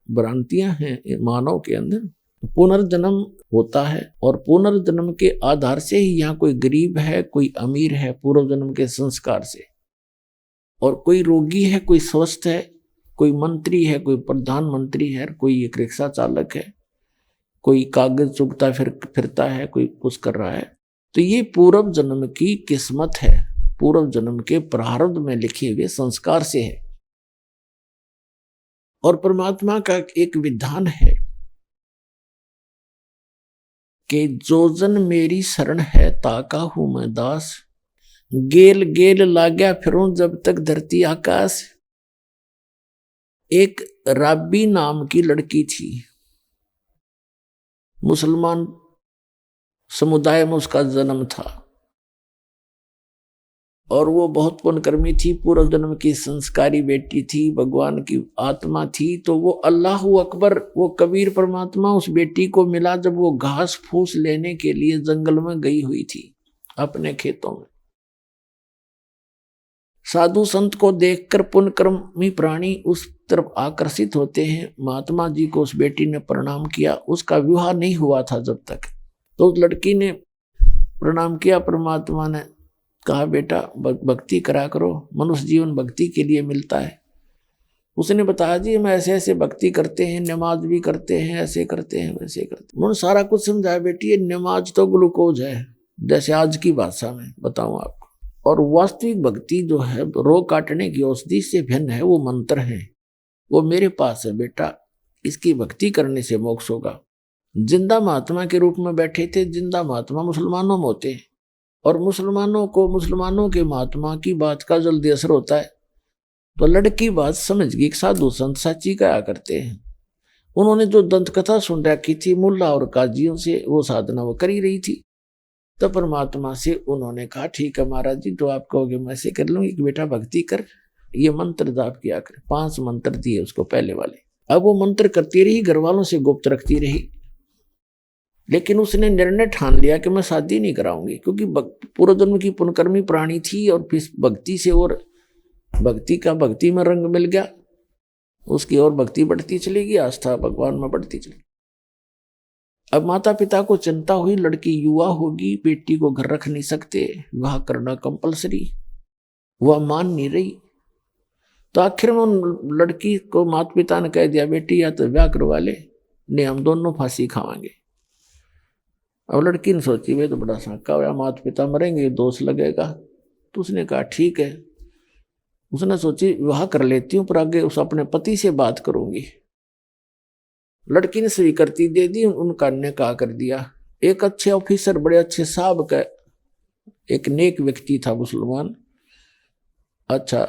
भ्रांतियां हैं मानव के अंदर, पुनर्जन्म होता है और पुनर्जन्म के आधार से ही यहाँ कोई गरीब है, कोई अमीर है, पूर्व जन्म के संस्कार से, और कोई रोगी है, कोई स्वस्थ है, कोई मंत्री है, कोई प्रधानमंत्री है, कोई एक रिक्शा चालक है, कोई कागज चुगता फिरता है, कोई कुछ कर रहा है। तो ये पूर्व जन्म की किस्मत है, पूर्व जन्म के प्रारब्ध में लिखे हुए संस्कार से है। और परमात्मा का एक विधान है कि जो जन मेरी शरण है ताका हूं मैं दास, गेल गेल लाग्या फिरूं जब तक धरती आकाश। एक राबी नाम की लड़की थी, मुसलमान समुदाय में उसका जन्म था और वो बहुत पुण्यकर्मी थी, पूर्व जन्म की संस्कारी बेटी थी, भगवान की आत्मा थी। तो वो अल्लाहु अकबर, वो कबीर परमात्मा उस बेटी को मिला जब वो घास फूस लेने के लिए जंगल में गई हुई थी अपने खेतों में। साधु संत को देखकर पुण्यकर्मी प्राणी उस तरफ आकर्षित होते हैं। महात्मा जी को उस बेटी ने प्रणाम किया, उसका विवाह नहीं हुआ था जब तक। तो उस लड़की ने प्रणाम किया, परमात्मा ने कहा बेटा भक्ति करा करो, मनुष्य जीवन भक्ति के लिए मिलता है। उसने बताया जी हम ऐसे ऐसे भक्ति करते हैं, नमाज भी करते हैं, ऐसे करते हैं वैसे करते हैं। उन्होंने सारा कुछ समझाया, बेटी ये नमाज तो ग्लूकोज है, जैसे आज की भाषा में बताऊं आपको, और वास्तविक भक्ति जो है रोग काटने की औषधि से भिन्न है, वो मंत्र है, वो मेरे पास है बेटा, इसकी भक्ति करने से मोक्ष होगा। जिंदा महात्मा के रूप में बैठे थे। जिंदा महात्मा मुसलमानों में होते हैं और मुसलमानों के महात्मा की बात का जल्दी असर होता है। तो लड़की बात समझ गई, साधु संत सच्ची कहा करते हैं। उन्होंने जो दंत कथा सुन रखी थी मुल्ला और काजियों से, वो साधना वो कर ही रही थी। तो परमात्मा से उन्होंने कहा ठीक है महाराज जी, तो आप कहोगे मैं ऐसे कर लूंगी कि बेटा भक्ति कर, ये मंत्र जाप किया कर। 5 मंत्र दिए उसको पहले वाले। अब वो मंत्र करती रही, घर वालों से गुप्त रखती रही, लेकिन उसने निर्णय ठान लिया कि मैं शादी नहीं कराऊंगी, क्योंकि पूर्व जन्म की पुण्यकर्मी प्राणी थी और फिर भक्ति से और भक्ति में रंग मिल गया, उसकी और भक्ति बढ़ती चलेगी, आस्था भगवान में बढ़ती चलेगी। अब माता पिता को चिंता हुई, लड़की युवा होगी, बेटी को घर रख नहीं सकते, विवाह करना कंपलसरी, वह मान नहीं रही। तो आखिर में लड़की को माता पिता ने कह दिया बेटी या तो विवाह करवा ले, नहीं हम दोनों फांसी खावांगे। अब लड़की ने सोची वे तो बड़ा साका हुआ, माता पिता मरेंगे, दोष लगेगा। तो उसने कहा ठीक है। उसने सोची विवाह कर लेती हूँ, पर आगे उस अपने पति से बात करूंगी। लड़की ने स्वीकृति दे दी, उनका निकाह कर दिया। एक अच्छे ऑफिसर, बड़े अच्छे साहब का एक नेक व्यक्ति था, मुसलमान, अच्छा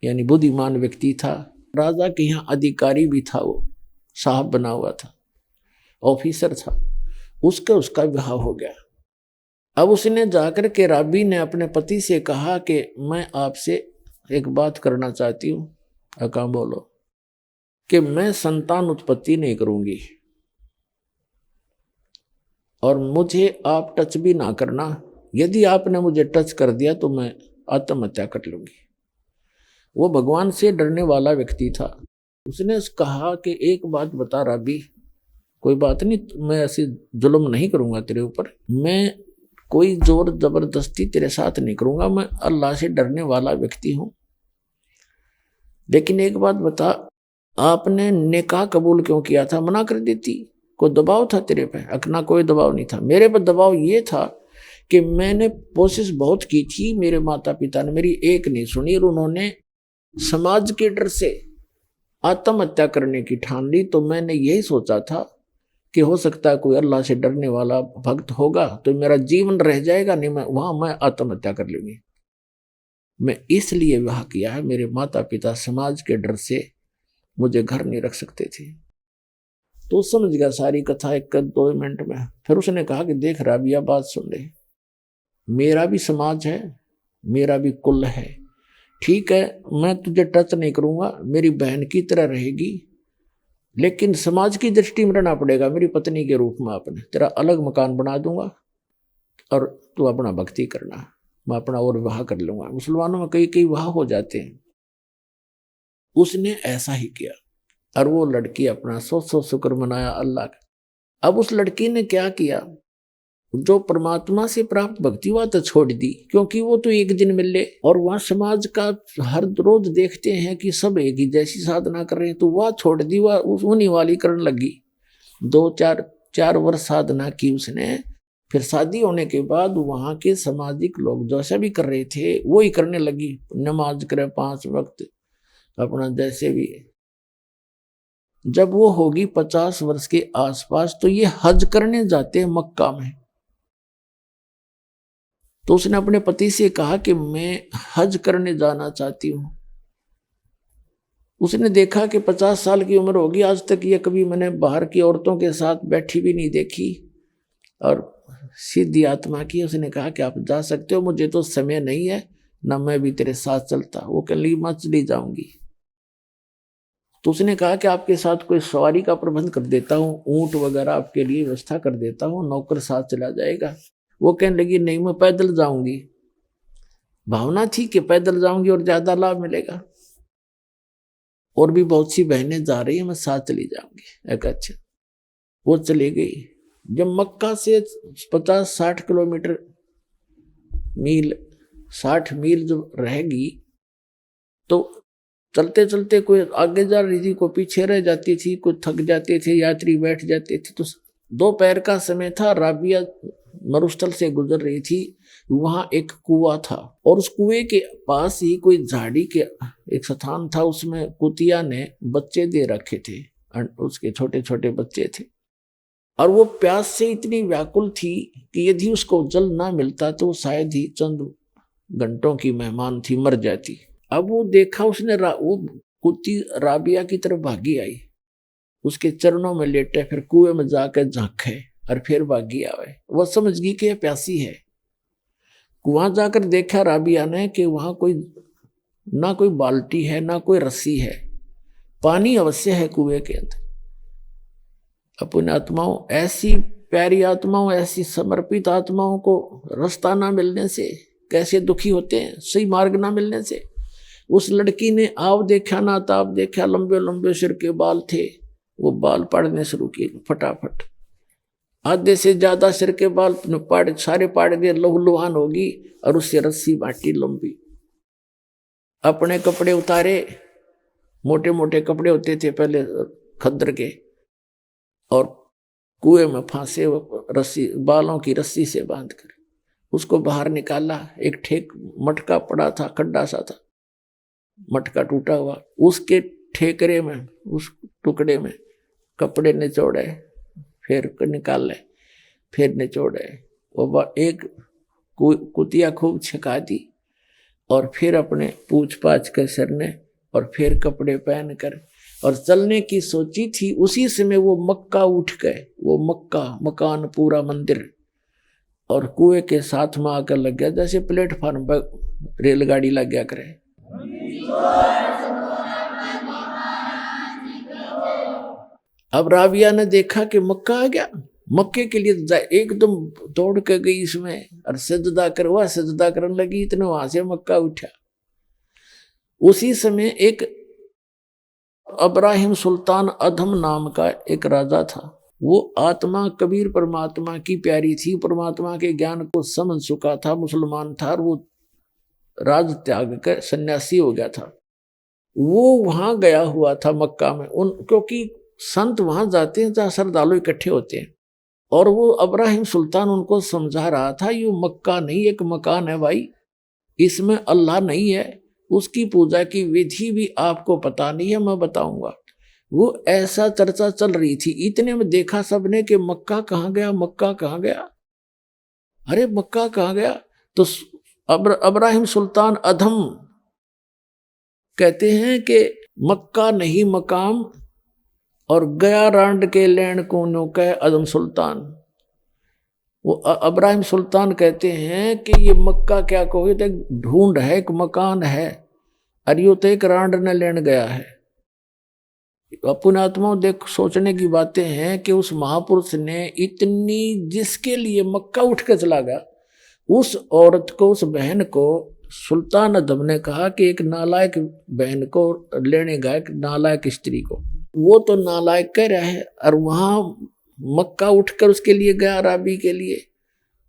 यानी बुद्धिमान व्यक्ति था, राजा के यहाँ अधिकारी भी था, वो साहब बना हुआ था, ऑफिसर था। उसका विवाह हो गया। अब उसने जाकर के राबी ने अपने पति से कहा कि मैं आपसे एक बात करना चाहती हूँ। अका बोलो कि मैं संतान उत्पत्ति नहीं करूंगी और मुझे आप टच भी ना करना, यदि आपने मुझे टच कर दिया तो मैं आत्महत्या कर लूंगी। वो भगवान से डरने वाला व्यक्ति था। उसने कहा कि एक बात बता राबी, कोई बात नहीं, मैं ऐसे जुल्म नहीं करूंगा तेरे ऊपर, मैं कोई जोर जबरदस्ती तेरे साथ नहीं करूंगा, मैं अल्लाह से डरने वाला व्यक्ति हूं। लेकिन एक बात बता, आपने निकाह कबूल क्यों किया था? मना कर देती। कोई दबाव था तेरे पे? अकना कोई दबाव नहीं था। मेरे पर दबाव ये था कि मैंने कोशिश बहुत की थी, मेरे माता पिता ने मेरी एक नहीं सुनी और उन्होंने समाज के डर से आत्महत्या करने की ठान ली। तो मैंने यही सोचा था कि हो सकता है कोई अल्लाह से डरने वाला भक्त होगा तो मेरा जीवन रह जाएगा, नहीं मैं आत्महत्या कर लूंगी। मैं इसलिए विवाह किया है, मेरे माता पिता समाज के डर से मुझे घर नहीं रख सकते थे। तो समझ गया सारी कथा 1-2 मिनट में। फिर उसने कहा कि देख राबिया, बात सुन ले, मेरा भी समाज है, मेरा भी कुल है, ठीक है, मैं तुझे टच नहीं करूंगा, मेरी बहन की तरह रहेगी, लेकिन समाज की दृष्टि में रहना पड़ेगा मेरी पत्नी के रूप में। अपने तेरा अलग मकान बना दूंगा और तू अपना भक्ति करना, मैं अपना और विवाह कर लूंगा। मुसलमानों में कई कई विवाह हो जाते हैं। उसने ऐसा ही किया और वो लड़की अपना 100 शुक्र मनाया अल्लाह का। अब उस लड़की ने क्या किया, जो परमात्मा से प्राप्त भक्ति वह तो छोड़ दी, क्योंकि वो तो एक दिन मिले और वह समाज का हर रोज देखते हैं कि सब एक ही जैसी साधना कर रहे हैं, तो वह छोड़ दी, वह उन्हीं वाली करने लगी। 2-4 वर्ष साधना की उसने। फिर शादी होने के बाद वहां के सामाजिक लोग जैसा भी कर रहे थे वो ही करने लगी। नमाज करे 5 वक्त, अपना जैसे भी। जब वो होगी 50 वर्ष के आसपास तो ये हज करने जाते हैं मक्का में। तो उसने अपने पति से कहा कि मैं हज करने जाना चाहती हूं। उसने देखा कि 50 साल की उम्र होगी, आज तक ये कभी मैंने बाहर की औरतों के साथ बैठी भी नहीं देखी और सीधी आत्मा की। उसने कहा कि आप जा सकते हो, मुझे तो समय नहीं है, ना मैं भी तेरे साथ चलता। वो कह ली मैं चली जाऊंगी। तो उसने कहा कि आपके साथ कोई सवारी का प्रबंध कर देता हूँ, ऊंट वगैरह आपके लिए व्यवस्था कर देता हूँ, नौकर साथ चला जाएगा। वो कहने लगी नहीं, मैं पैदल जाऊंगी। भावना थी कि पैदल जाऊंगी और ज्यादा लाभ मिलेगा, और भी बहुत सी बहनें जा रही है, मैं साथ चली जाऊंगी। एक अच्छा, वो चली गई। जब मक्का से 50-60 किलोमीटर मील 60 मील जो रहेगी, तो चलते चलते कोई आगे जा रही थी, कोई पीछे रह जाती थी, कोई थक जाते थे, यात्री बैठ जाते थे। तो दोपहर का समय था, राबिया मरुस्थल से गुजर रही थी। वहां एक कुआं था और उस कुएं के पास ही कोई झाड़ी के एक स्थान था, उसमें कुतिया ने बच्चे दे रखे थे, उसके छोटे छोटे बच्चे थे। और वो प्यास से इतनी व्याकुल थी कि यदि उसको जल ना मिलता तो शायद ही चंद घंटों की मेहमान थी, मर जाती। अब वो देखा उसने, वो कुत्ती राबिया की तरफ भागी आई, उसके चरणों में लेटे, फिर कुएं में जाकर झांके और फिर भागी आवे। वो समझ गई कि यह प्यासी है। कुआं जाकर देखा राबिया ने कि वहां कोई ना कोई बाल्टी है ना कोई रस्सी है, पानी अवश्य है कुएं के अंदर। अपनी आत्माओं, ऐसी प्यारी आत्माओं, ऐसी समर्पित आत्माओं को रास्ता ना मिलने से कैसे दुखी होते हैं, सही मार्ग ना मिलने से। उस लड़की ने आव देखा ना ताप देखा, लंबे लंबे सिर के बाल थे, वो बाल पाड़ने शुरू किए फटाफट। आधे से ज्यादा सिर के बाल सारे पाड़ दिए, लहूलुहान होगी, और उससे रस्सी बांटी लंबी। अपने कपड़े उतारे, मोटे मोटे कपड़े होते थे पहले खद्दर के, और कुएं में फांसे रस्सी, बालों की रस्सी से बांधकर उसको बाहर निकाला। एक ठेक मटका पड़ा था, खड्डा सा था, मटका टूटा हुआ, उसके ठेकरे में, उस टुकड़े में कपड़े निचोड़े, फिर निकाले, फिर निचोड़े। वो एक कुतिया खूब छिका दी, और फिर अपने पूछ पाछ कर सरने, और फिर कपड़े पहन कर और चलने की सोची थी। उसी समय वो मक्का उठ गए, वो मक्का मकान पूरा मंदिर, और कुएं के साथ में आकर लग गया, जैसे प्लेटफार्म पर रेलगाड़ी लग गया करे। अब राबिया ने देखा कि मक्का आ गया। मक्के के लिए एकदम दौड़ के गई इसमें और सजदा करवा, सजदा करने लगी, इतने वहां से मक्का उठा। उसी समय एक इब्राहिम सुल्तान अधम नाम का एक राजा था। वो आत्मा कबीर परमात्मा की प्यारी थी, परमात्मा के ज्ञान को समझ चुका था, मुसलमान था, और वो राज त्याग कर सन्यासी हो गया था। वो वहां गया हुआ था मक्का में, क्योंकि संत वहां जाते हैं जहां श्रद्धालु इकट्ठे होते हैं। और वो अब्राहिम सुल्तान उनको समझा रहा था, ये मक्का नहीं एक मकान है भाई, इसमें अल्लाह नहीं है, उसकी पूजा की विधि भी आपको पता नहीं है, मैं बताऊंगा। वो ऐसा चर्चा चल रही थी, इतने में देखा सबने कि मक्का कहाँ गया, मक्का कहाँ गया, अरे मक्का कहाँ गया। तो अब्राहिम सुल्तान अधम कहते हैं कि मक्का नहीं मकाम, और गया रांड के लैंड कोनों का अदम सुल्तान। वो अब्राहिम सुल्तान कहते हैं कि ये मक्का क्या कहोगे, तो एक ढूंढ है, एक मकान है, और यो तो एक रांड ने लेन गया है। पुण्यात्मा देख सोचने की बातें हैं कि उस महापुरुष ने इतनी, जिसके लिए मक्का उठ के चला गया, उस औरत को, उस बहन को सुल्तान अदम ने कहा कि एक नालायक बहन को लेने गया, एक नालायक स्त्री को, वो तो नालायक कह रहा है, और वहां मक्का उठकर उसके लिए गया अराबी के लिए।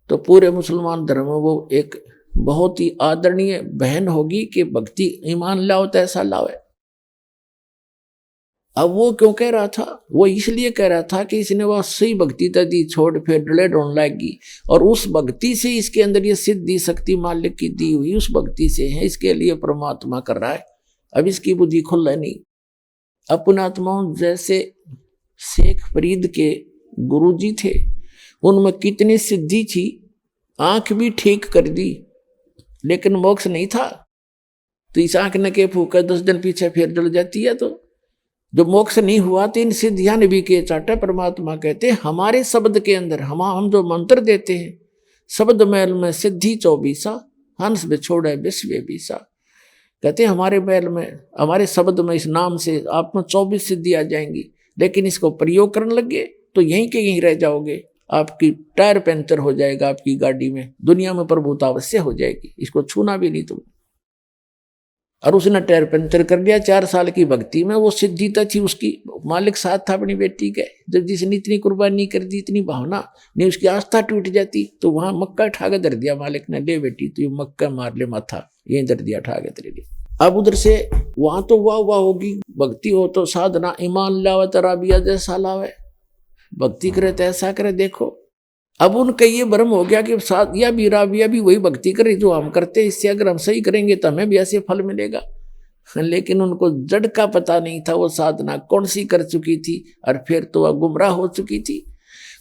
तो पूरे मुसलमान धर्म में वो एक बहुत ही आदरणीय बहन होगी कि भक्ति ईमान लाओ तो ऐसा लाओ। अब वो क्यों कह रहा था, वो इसलिए कह रहा था कि इसने वह सही भक्ति दी छोड़ फिर डले ढूंढ लाएगी, और उस भक्ति से इसके अंदर ये सिद्धि शक्ति मालिक की दी हुई उस भक्ति से है, इसके लिए परमात्मा कर रहा है। अब इसकी बुद्धि खुल है नहीं। अपनात्माओं जैसे शेख फरीद के गुरुजी थे, उनमें कितनी सिद्धि थी, आंख भी ठीक कर दी लेकिन मोक्ष नहीं था। तो इस आंख ने के फूका 10 दिन पीछे फिर जल जाती है, तो जो मोक्ष नहीं हुआ तो इन सिद्धियां ने भी के चाटा। परमात्मा कहते हमारे शब्द के अंदर हम जो मंत्र देते हैं, शब्द महल में सिद्धि 24, हंस बिछोड़े विश्व बीसा। कहते हैं हमारे महल में, हमारे शब्द में, इस नाम से आप में 24 सिद्धि आ जाएंगी, लेकिन इसको प्रयोग करने लगे तो यहीं के यहीं रह जाओगे, आपकी टायर पंचर हो जाएगा, आपकी गाड़ी में दुनिया में प्रभुता अवश्य हो जाएगी, इसको छूना भी नहीं तुम। और उसने टायर पंचर कर दिया 4 साल की भक्ति में। वो सिद्धि तो थी उसकी, मालिक साथ था अपनी बेटी के। जब जिसने इतनी कुर्बानी कर दी, इतनी भावना नहीं, उसकी आस्था टूट जाती, तो वहां मक्का उठा के धर दिया मालिक ने, ले बेटी तो ये मक्का मार ले माथा, यही धर दिया उठा के तेरे लिए। अब उधर से वहां तो वाह वाह होगी, भक्ति हो तो साधना, ईमान लावे तो राबिया जैसा लावे, भक्ति करे तो ऐसा करे। देखो अब उनका ये भ्रम हो गया कि साथ या भी राबिया भी वही भक्ति करे जो हम करते, इससे अगर हम सही करेंगे तो हमें भी ऐसे फल मिलेगा। लेकिन उनको जड़ का पता नहीं था, वो साधना कौन सी कर चुकी थी, और फिर तो वह गुमराह हो चुकी थी।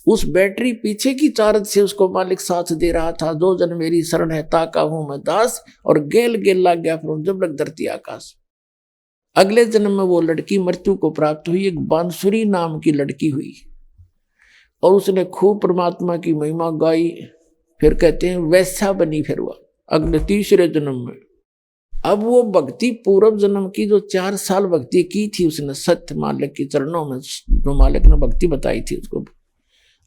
उस बैटरी पीछे की चारत से उसको मालिक साथ दे रहा था। 2 जन मेरी शरण है, ताका हूं मैं दास, और गेल गेल लग गया फिर जब लग धरती आकाश। अगले जन्म में वो लड़की मृत्यु को प्राप्त हुई, एक बांसुरी नाम की लड़की हुई, और उसने खूब परमात्मा की महिमा गाई। फिर कहते हैं वैसा बनी फिर वह अगले 3रे जन्म में। अब वो भक्ति पूर्व जन्म की जो 4 साल भक्ति की थी उसने सत्य मालिक के चरणों में, जो मालिक ने भक्ति बताई थी उसको,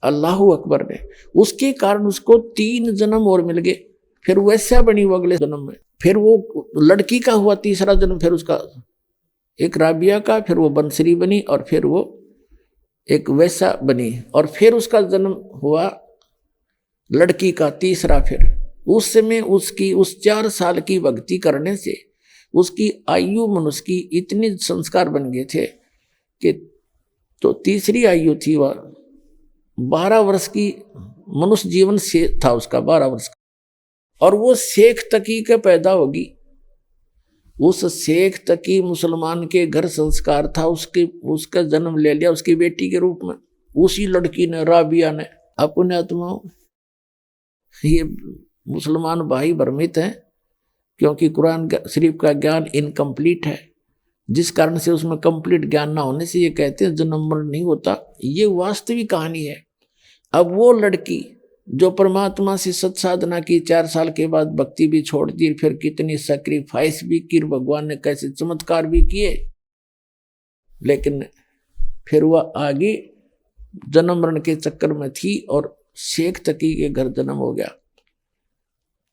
अल्लाहू अकबर ने, उसके कारण उसको 3 जन्म और मिल गए। फिर वैसा बनी वो अगले जन्म में। फिर वो लड़की का हुआ 3रा जन्म, फिर उसका एक राबिया का, फिर वो बंसरी बनी, और फिर वो एक वैसा बनी, और फिर उसका जन्म हुआ लड़की का 3रा। फिर उस समय उसकी उस 4 साल की भक्ति करने से उसकी आयु मनुष्य की इतनी संस्कार बन गए थे कि तो 3री आयु थी वह 12 वर्ष की, मनुष्य जीवन से था उसका 12 वर्ष का, और वो शेख तकी के पैदा होगी। उस शेख तकी मुसलमान के घर संस्कार था, उसका जन्म ले लिया उसकी बेटी के रूप में, उसी लड़की ने, राबिया ने। अपने आत्माओं ये मुसलमान भाई भ्रमित हैं, क्योंकि कुरान शरीफ का ज्ञान इनकम्प्लीट है, जिस कारण से उसमें कंप्लीट ज्ञान ना होने से ये कहते हैं जन्म मरण नहीं होता। ये वास्तविक कहानी है। अब वो लड़की जो परमात्मा से सत साधना की, 4 साल के बाद भक्ति भी छोड़ दी, फिर कितनी सैक्रिफाइस भी की, भगवान ने कैसे चमत्कार भी किए, लेकिन फिर वह आगे जन्म मरण के चक्कर में थी और शेख तकी के घर जन्म हो गया।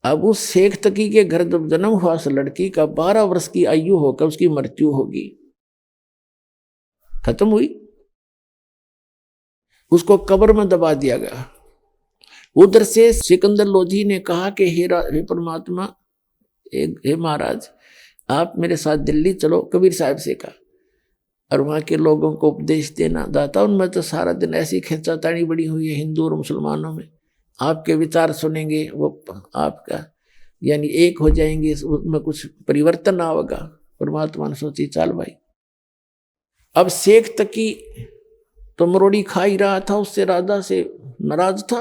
अब उस शेख तकी के घर जब जन्म हुआ, उस लड़की का 12 वर्ष की आयु होकर उसकी मृत्यु होगी, खत्म हुई, उसको कब्र में दबा दिया गया। उधर से सिकंदर लोधी ने कहा कि हे परमात्मा, हे महाराज, आप मेरे साथ दिल्ली चलो। कबीर साहब से कहा, और वहाँ के लोगों को उपदेश देना। दाता उनमें तो सारा दिन ऐसी खींचातानी बड़ी हुई है हिंदू और मुसलमानों में। आपके विचार सुनेंगे, वो आपका यानी एक हो जाएंगे, उसमें कुछ परिवर्तन ना होगा। परमात्मा ने सोची चल भाई, अब शेख तकी तो मरोड़ी खा ही रहा था, उससे राजा से नाराज था,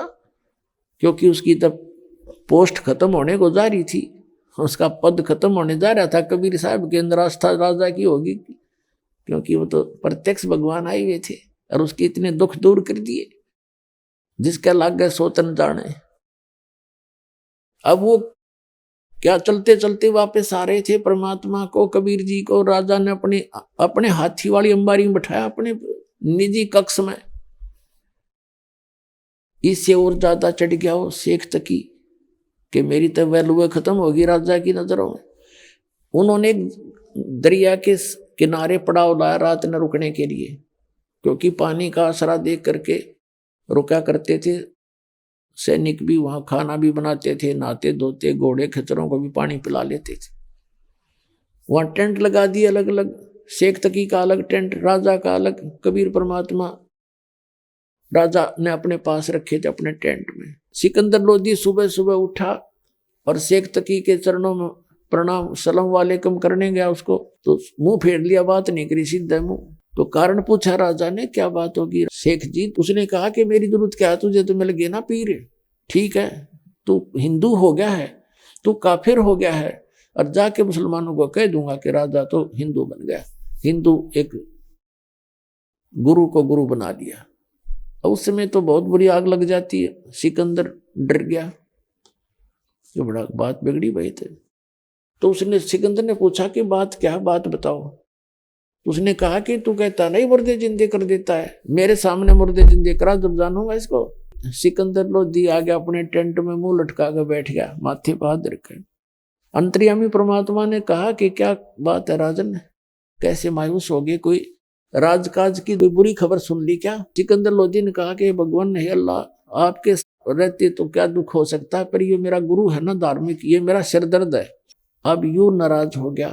क्योंकि उसकी तब पोस्ट खत्म होने को जा रही थी, उसका पद खत्म होने जा रहा था। कबीर साहब के अंदर आस्था राजा की होगी, क्योंकि वो तो प्रत्यक्ष भगवान आए हुए थे और उसके इतने दुख दूर कर दिए जिसका लाग गए सोचन जाने। अब वो क्या चलते चलते वापस आ रहे थे, परमात्मा को, कबीर जी को राजा ने अपने हाथी वाली अंबारी में बैठाया, अपने निजी कक्ष में। इससे और ज्यादा चढ़ गया वो शेख तकी कि मेरी तो वैल्यू खत्म होगी राजा की नजरों में। उन्होंने दरिया के किनारे पड़ाव लाया रात न रुकने के लिए, क्योंकि पानी का आसरा देख करके रुका करते थे। सैनिक भी वहां खाना भी बनाते थे, नहाते धोते, घोड़े खच्चरों को भी पानी पिला लेते थे। वहां टेंट लगा दिए अलग अलग, शेख तकी का अलग टेंट, राजा का अलग। कबीर परमात्मा राजा ने अपने पास रखे थे अपने टेंट में। सिकंदर लोधी सुबह सुबह उठा और शेख तकी के चरणों में प्रणाम सलाम वालेकुम करने गया, उसको तो मुंह फेर लिया, बात नहीं करी, सीधा मुंह। तो कारण पूछा राजा ने, क्या बात होगी शेख जी? उसने कहा कि मेरी जरूरत क्या है, तुझे तो मिल गया ना पीर, ठीक है, तू हिंदू हो गया है, तू काफिर हो गया है, और जाके मुसलमानों को कह दूंगा कि राजा तो हिंदू बन गया। हिंदू एक गुरु को गुरु बना दिया। और उस समय तो बहुत बुरी आग लग जाती है। सिकंदर डर गया, ये बड़ा बात बिगड़ी भाई थे। तो उसने सिकंदर ने पूछा कि बात क्या, बात बताओ। उसने कहा कि तू कहता नहीं मुर्दे जिंदे कर देता है, मेरे सामने मुर्दे जिंदे करा, जब जानूंगा इसको। सिकंदर लोधी आ गया, अपने टेंट में मुंह लटका कर बैठ गया, माथे पर हाथ रखे। अंतर्यामी परमात्मा ने कहा कि क्या बात है राजन, कैसे मायूस हो गए, कोई राजकाज की कोई बुरी खबर सुन ली क्या? सिकंदर लोधी ने कहा कि भगवान हे अल्लाह, आपके रहते तो क्या दुख हो सकता है, पर ये मेरा गुरु है ना धार्मिक, ये मेरा सिरदर्द है। अब यूं नाराज हो गया,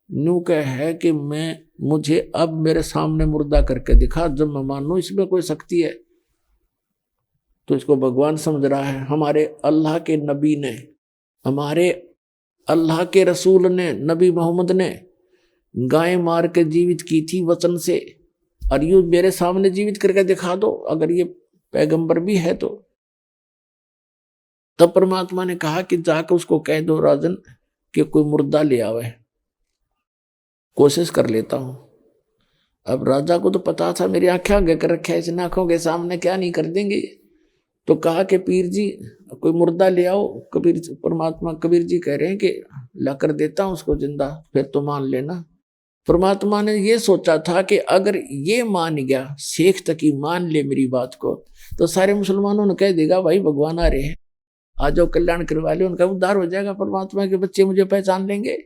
न्यू कह है कि मुझे अब मेरे सामने मुर्दा करके दिखा, जब मैं मानू इसमें कोई शक्ति है। तो इसको भगवान समझ रहा है। हमारे अल्लाह के नबी ने, हमारे अल्लाह के रसूल ने, नबी मोहम्मद ने गाय मार के जीवित की थी वचन से, और यूं मेरे सामने जीवित करके दिखा दो, अगर ये पैगंबर भी है तो। तब परमात्मा ने कहा कि जाकर उसको कह दो राजन कि कोई मुर्दा ले आवे, कोशिश कर लेता हूं। अब राजा को तो पता था मेरी आंखें आगे कर रखे है, इन आंखों के सामने क्या नहीं कर देंगे। तो कहा कि पीर जी कोई मुर्दा ले आओ। कबीर जी कह रहे हैं कि ला कर देता हूं उसको जिंदा, फिर तो मान लेना। परमात्मा ने ये सोचा था कि अगर ये मान गया, शेख तकी मान ले मेरी बात को, तो सारे मुसलमानों ने कह देगा भाई भगवान आ रहे हैं, आ जाओ कल्याण करवा ले, उनका उद्धार हो जाएगा, परमात्मा के बच्चे मुझे पहचान लेंगे।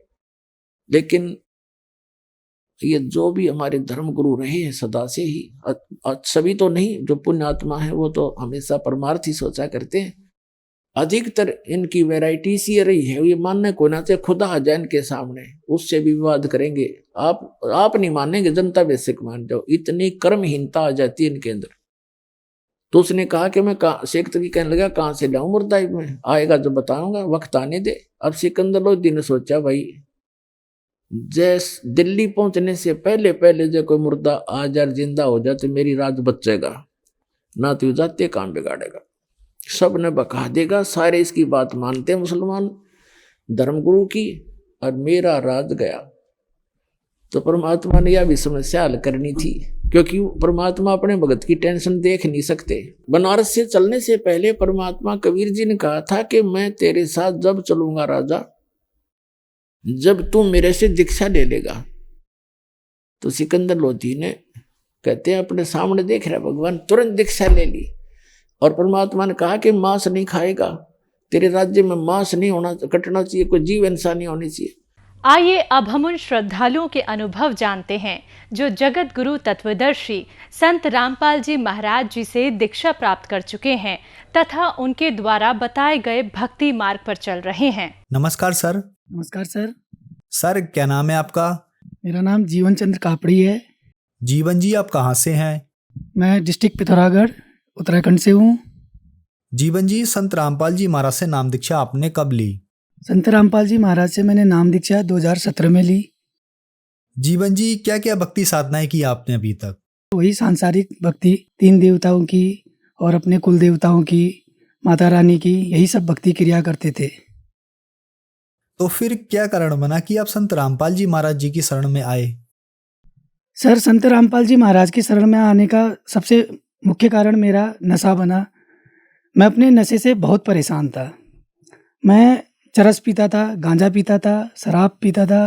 लेकिन ये जो भी हमारे धर्म गुरु रहे हैं सदा से ही, सभी तो नहीं, जो पुण्य आत्मा है वो तो हमेशा परमार्थ ही सोचा करते हैं। अधिकतर इनकी वैरायटी सी रही है, ये मानने को ना चाहिए, खुदा आ जाए इनके सामने उससे भी विवाद करेंगे। आप नहीं मानेंगे, जनता बेसिक मान जाओ, इतनी कर्महीनता आ जाती है इनके अंदर। तो उसने कहा कि मैं शेख तकी कहने लगा कहां से लाऊं मुर्दा, में आएगा जब बताऊंगा, वक्त आने दे। अब सिकंदर लोधी ने सोचा भाई जैस दिल्ली पहुंचने से पहले पहले जो कोई मुर्दा आ जाए, जिंदा हो जाए, तो मेरी राज बचेगा ना, तो जाते काम बिगाड़ेगा, सब ने बका देगा। सारे इसकी बात मानते हैं मुसलमान धर्मगुरु की, और मेरा राज गया। तो परमात्मा ने यह भी समस्या हल करनी थी, क्योंकि परमात्मा अपने भगत की टेंशन देख नहीं सकते। बनारस से चलने से पहले परमात्मा कबीर जी ने कहा था कि मैं तेरे साथ जब चलूंगा राजा, जब तू मेरे से दीक्षा ले लेगा। तो सिकंदर लोधी ने, कहते हैं अपने सामने देख रहा भगवान, तुरंत दीक्षा ले ली। और परमात्मा ने कहा कि मांस नहीं खाएगा, तेरे राज्य में मांस नहीं होना, कटना चाहिए, कोई जीव इंसानी होनी चाहिए। आइए अब हम उन श्रद्धालुओं के अनुभव जानते हैं जो जगत गुरु तत्वदर्शी संत रामपाल जी महाराज जी से दीक्षा प्राप्त कर चुके हैं तथा उनके द्वारा बताए गए भक्ति मार्ग पर चल रहे हैं। नमस्कार सर। नमस्कार सर। सर क्या नाम है आपका? मेरा नाम जीवन चंद्र कापड़ी है। जीवन जी, आप कहाँ से हैं? मैं डिस्ट्रिक्ट पिथौरागढ़ उत्तराखंड से हूँ। जीवन जी, संत रामपाल जी महाराज से नाम दीक्षा आपने कब ली? संत रामपाल जी महाराज से मैंने नाम दीक्षा 2017 में ली। जीवन जी, क्या क्या भक्ति साधनाएं की आपने अभी तक? वही सांसारिक भक्ति, 3 देवताओं की और अपने कुल देवताओं की, माता रानी की, यही सब भक्ति क्रिया करते थे। तो फिर क्या कारण बना कि आप संत रामपाल जी महाराज जी की शरण में आए? सर, संत रामपाल जी महाराज की शरण में आने का सबसे मुख्य कारण मेरा नशा बना। मैं अपने नशे से बहुत परेशान था। मैं चरस पीता था, गांजा पीता था, शराब पीता था,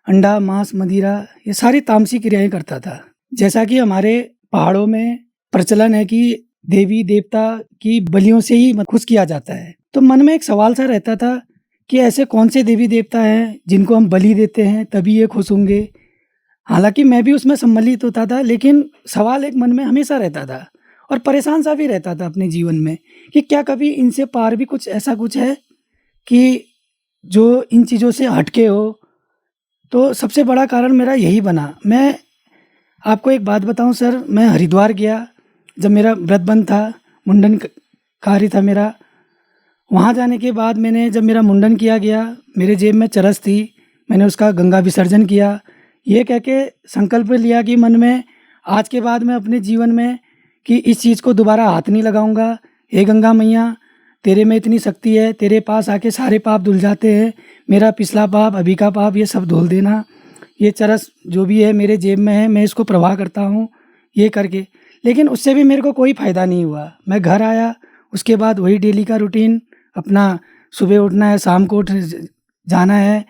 अंडा, मांस, मदिरा, ये सारी तामसी क्रियाएं करता था। जैसा कि हमारे पहाड़ों में प्रचलन है कि देवी देवता की बलियों से ही खुश किया जाता है, तो मन में एक सवाल सा रहता था कि ऐसे कौन से देवी देवता हैं जिनको हम बलि देते हैं तभी ये खुश होंगे। हालांकि मैं भी उसमें सम्मिलित होता था, लेकिन सवाल एक मन में हमेशा रहता था और परेशान सा भी रहता था अपने जीवन में कि क्या कभी इनसे पार भी कुछ ऐसा कुछ है कि जो इन चीज़ों से हटके हो। तो सबसे बड़ा कारण मेरा यही बना। मैं आपको एक बात बताऊं सर, मैं हरिद्वार गया जब मेरा व्रत बंद था, मुंडन कार्य था मेरा। वहाँ जाने के बाद मैंने जब मेरा मुंडन किया गया, मेरे जेब में चरस थी, मैंने उसका गंगा विसर्जन किया। ये कह के संकल्प लिया कि मन में आज के बाद मैं अपने जीवन में कि इस चीज़ को दोबारा हाथ नहीं लगाऊंगा। हे गंगा मैया, तेरे में इतनी शक्ति है, तेरे पास आके सारे पाप धुल जाते हैं, मेरा पिछला पाप, अभी का पाप, ये सब धुल देना। ये चरस जो भी है मेरे जेब में है, मैं इसको प्रवाह करता हूँ ये करके। लेकिन उससे भी मेरे को कोई फ़ायदा नहीं हुआ। मैं घर आया, उसके बाद वही डेली का रूटीन अपना, सुबह उठना है, शाम को जाना है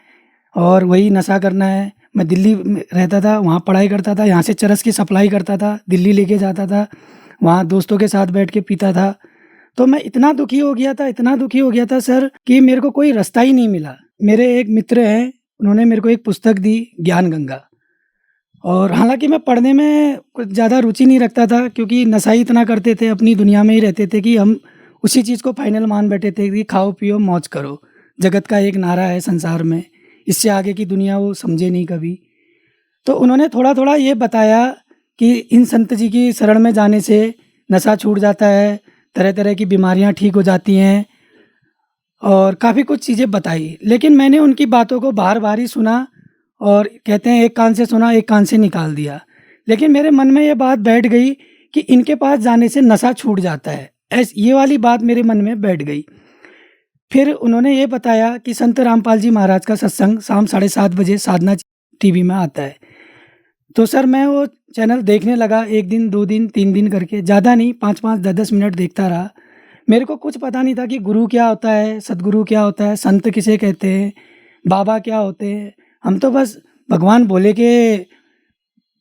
और वही नशा करना है। मैं दिल्ली में रहता था, वहाँ पढ़ाई करता था, यहाँ से चरस की सप्लाई करता था, दिल्ली लेके जाता था, वहाँ दोस्तों के साथ बैठ के पीता था। तो मैं इतना दुखी हो गया था सर कि मेरे को कोई रास्ता ही नहीं मिला। मेरे एक मित्र हैं, उन्होंने मेरे को एक पुस्तक दी, ज्ञान गंगा। और हालांकि मैं पढ़ने में कुछ ज़्यादा रुचि नहीं रखता था, क्योंकि नशा ही इतना करते थे, अपनी दुनिया में ही रहते थे कि हम उसी चीज़ को फाइनल मान बैठे थे कि खाओ पियो मौज करो। जगत का एक नारा है संसार में, इससे आगे की दुनिया वो समझे नहीं कभी। तो उन्होंने थोड़ा थोड़ा ये बताया कि इन संत जी की शरण में जाने से नशा छूट जाता है, तरह तरह की बीमारियां ठीक हो जाती हैं और काफ़ी कुछ चीज़ें बताई। लेकिन मैंने उनकी बातों को बार बार ही सुना और कहते हैं एक कान से सुना एक कान से निकाल दिया। लेकिन मेरे मन में ये बात बैठ गई कि इनके पास जाने से नशा छूट जाता है, ये वाली बात मेरे मन में बैठ गई। फिर उन्होंने ये बताया कि संत रामपाल जी महाराज का सत्संग शाम 7:30 बजे साधना टीवी में आता है। तो सर मैं वो चैनल देखने लगा, 1 दिन 2 दिन 3 दिन करके, ज़्यादा नहीं, 5-5 10-10 मिनट देखता रहा। मेरे को कुछ पता नहीं था कि गुरु क्या होता है, सदगुरु क्या होता है, संत किसे कहते हैं, बाबा क्या होते हैं। हम तो बस भगवान भोले के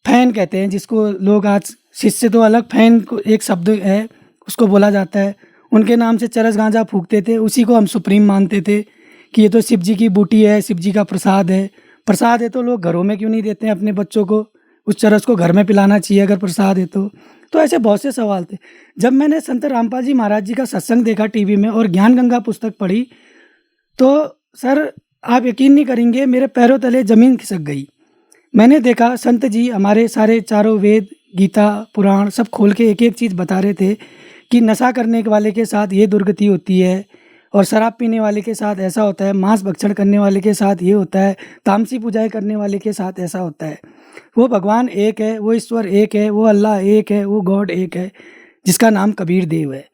फैन कहते हैं, जिसको लोग आज शिष्य तो अलग, फैन को एक शब्द है उसको बोला जाता है। उनके नाम से चरस गांजा फूकते थे, उसी को हम सुप्रीम मानते थे कि ये तो शिव जी की बूटी है, शिव जी का प्रसाद है। प्रसाद है तो लोग घरों में क्यों नहीं देते हैं अपने बच्चों को, उस चरस को घर में पिलाना चाहिए अगर प्रसाद है तो ऐसे बहुत से सवाल थे। जब मैंने संत रामपाल जी महाराज जी का सत्संग देखा टीवी में और ज्ञान गंगा पुस्तक पढ़ी, तो सर आप यकीन नहीं करेंगे, मेरे पैरों तले ज़मीन खिसक गई। मैंने देखा संत जी हमारे सारे चारों वेद, गीता, पुराण सब खोल के एक एक चीज़ बता रहे थे कि नशा करने वाले के साथ ये दुर्गति होती है और शराब पीने वाले के साथ ऐसा होता है, मांस भक्षण करने वाले के साथ ये होता है, तामसी पूजाएं करने वाले के साथ ऐसा होता है। वो भगवान एक है, वो ईश्वर एक है, वो अल्लाह एक है, वो गॉड एक है, जिसका नाम कबीर देव है।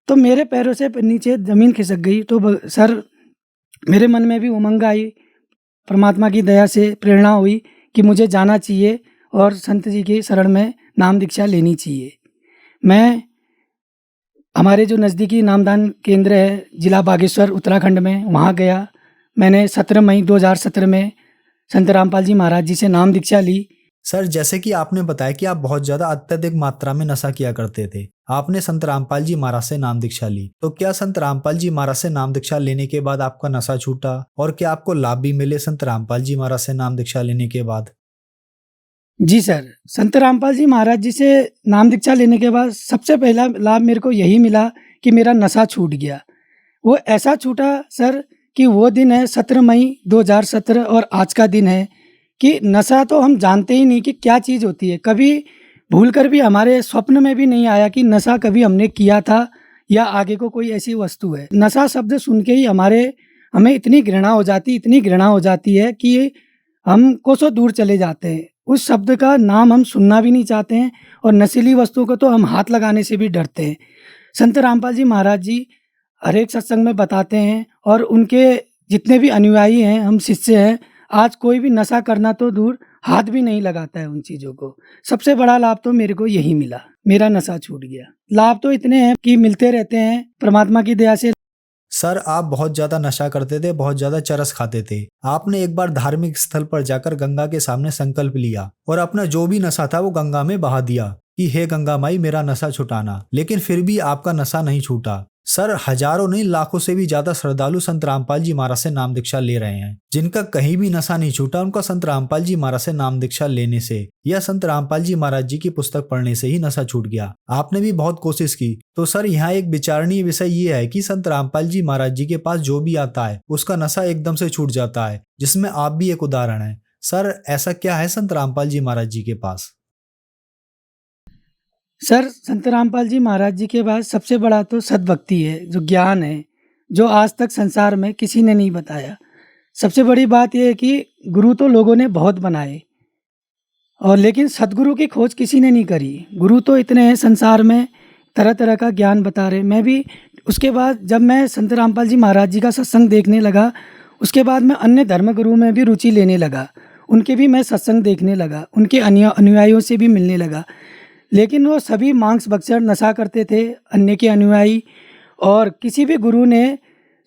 तो मेरे पैरों से नीचे ज़मीन खिसक गई। तो सर मेरे मन में भी उमंग आई, परमात्मा की दया से प्रेरणा हुई कि मुझे जाना चाहिए और संत जी की शरण में नाम दीक्षा लेनी चाहिए। मैं हमारे जो नज़दीकी नामदान केंद्र है ज़िला बागेश्वर उत्तराखंड में, वहाँ गया। मैंने 17 मई 2017 में संत रामपाल जी महाराज जी से नाम दीक्षा ली। सर, जैसे कि आपने बताया कि आप बहुत ज़्यादा अत्यधिक मात्रा में नशा किया करते थे, आपने संत रामपाल जी महाराज से नाम दीक्षा ली, तो क्या संत रामपाल जी महाराज से नाम दीक्षा लेने के बाद आपका नशा छूटा और क्या आपको लाभ भी मिले संत रामपाल जी महाराज से नाम दीक्षा लेने के बाद? जी सर, संत रामपाल जी महाराज जी से नाम दीक्षा लेने के बाद सबसे पहला लाभ मेरे को यही मिला कि मेरा नशा छूट गया। वो ऐसा छूटा सर कि वो दिन है 17 मई 2017 और आज का दिन है कि नशा तो हम जानते ही नहीं कि क्या चीज़ होती है। कभी भूल कर भी हमारे स्वप्न में भी नहीं आया कि नशा कभी हमने किया था या आगे को कोई ऐसी वस्तु है। नशा शब्द सुन के ही हमें इतनी घृणा हो जाती है कि हम कोसों दूर चले जाते हैं। उस शब्द का नाम हम सुनना भी नहीं चाहते हैं और नशीली वस्तुओं को तो हम हाथ लगाने से भी डरते हैं। संत रामपाल जी महाराज जी हर एक सत्संग में बताते हैं और उनके जितने भी अनुयायी हैं, हम शिष्य हैं, आज कोई भी नशा करना तो दूर हाथ भी नहीं लगाता है उन चीज़ों को। सबसे बड़ा लाभ तो मेरे को यही मिला, मेरा नशा छूट गया। लाभ तो इतने हैं कि मिलते रहते हैं परमात्मा की दया से। सर, आप बहुत ज्यादा नशा करते थे, बहुत ज्यादा चरस खाते थे। आपने एक बार धार्मिक स्थल पर जाकर गंगा के सामने संकल्प लिया और अपना जो भी नशा था वो गंगा में बहा दिया कि हे गंगा माई मेरा नशा छुटाना, लेकिन फिर भी आपका नशा नहीं छूटा। सर, हजारों नहीं लाखों से भी ज्यादा श्रद्धालु संत रामपाल जी महाराज से नाम दीक्षा ले रहे हैं। जिनका कहीं भी नशा नहीं छूटा, उनका संत रामपाल जी महाराज से नाम दीक्षा लेने से या संत रामपाल जी महाराज जी की पुस्तक पढ़ने से ही नशा छूट गया। आपने भी बहुत कोशिश की। तो सर, यहाँ एक विचारणीय विषय ये है कि संत रामपाल जी महाराज जी के पास जो भी आता है उसका नशा एकदम से छूट जाता है, जिसमें आप भी एक उदाहरण है। सर, ऐसा क्या है संत रामपाल जी महाराज जी के पास? सर, संत रामपाल जी महाराज जी के पास सबसे बड़ा तो सद्भक्ति है, जो ज्ञान है, जो आज तक संसार में किसी ने नहीं बताया। सबसे बड़ी बात यह है कि गुरु तो लोगों ने बहुत बनाए और लेकिन सदगुरु की खोज किसी ने नहीं करी। गुरु तो इतने हैं संसार में, तरह तरह का ज्ञान बता रहे। मैं भी उसके बाद जब मैं संत रामपाल जी महाराज जी का सत्संग देखने लगा, उसके बाद मैं अन्य धर्म गुरु में भी रुचि लेने लगा। उनके भी मैं सत्संग देखने लगा, उनके अनुयायियों से भी मिलने लगा। लेकिन वो सभी मांस भक्षण नशा करते थे, अन्य के अनुयायी, और किसी भी गुरु ने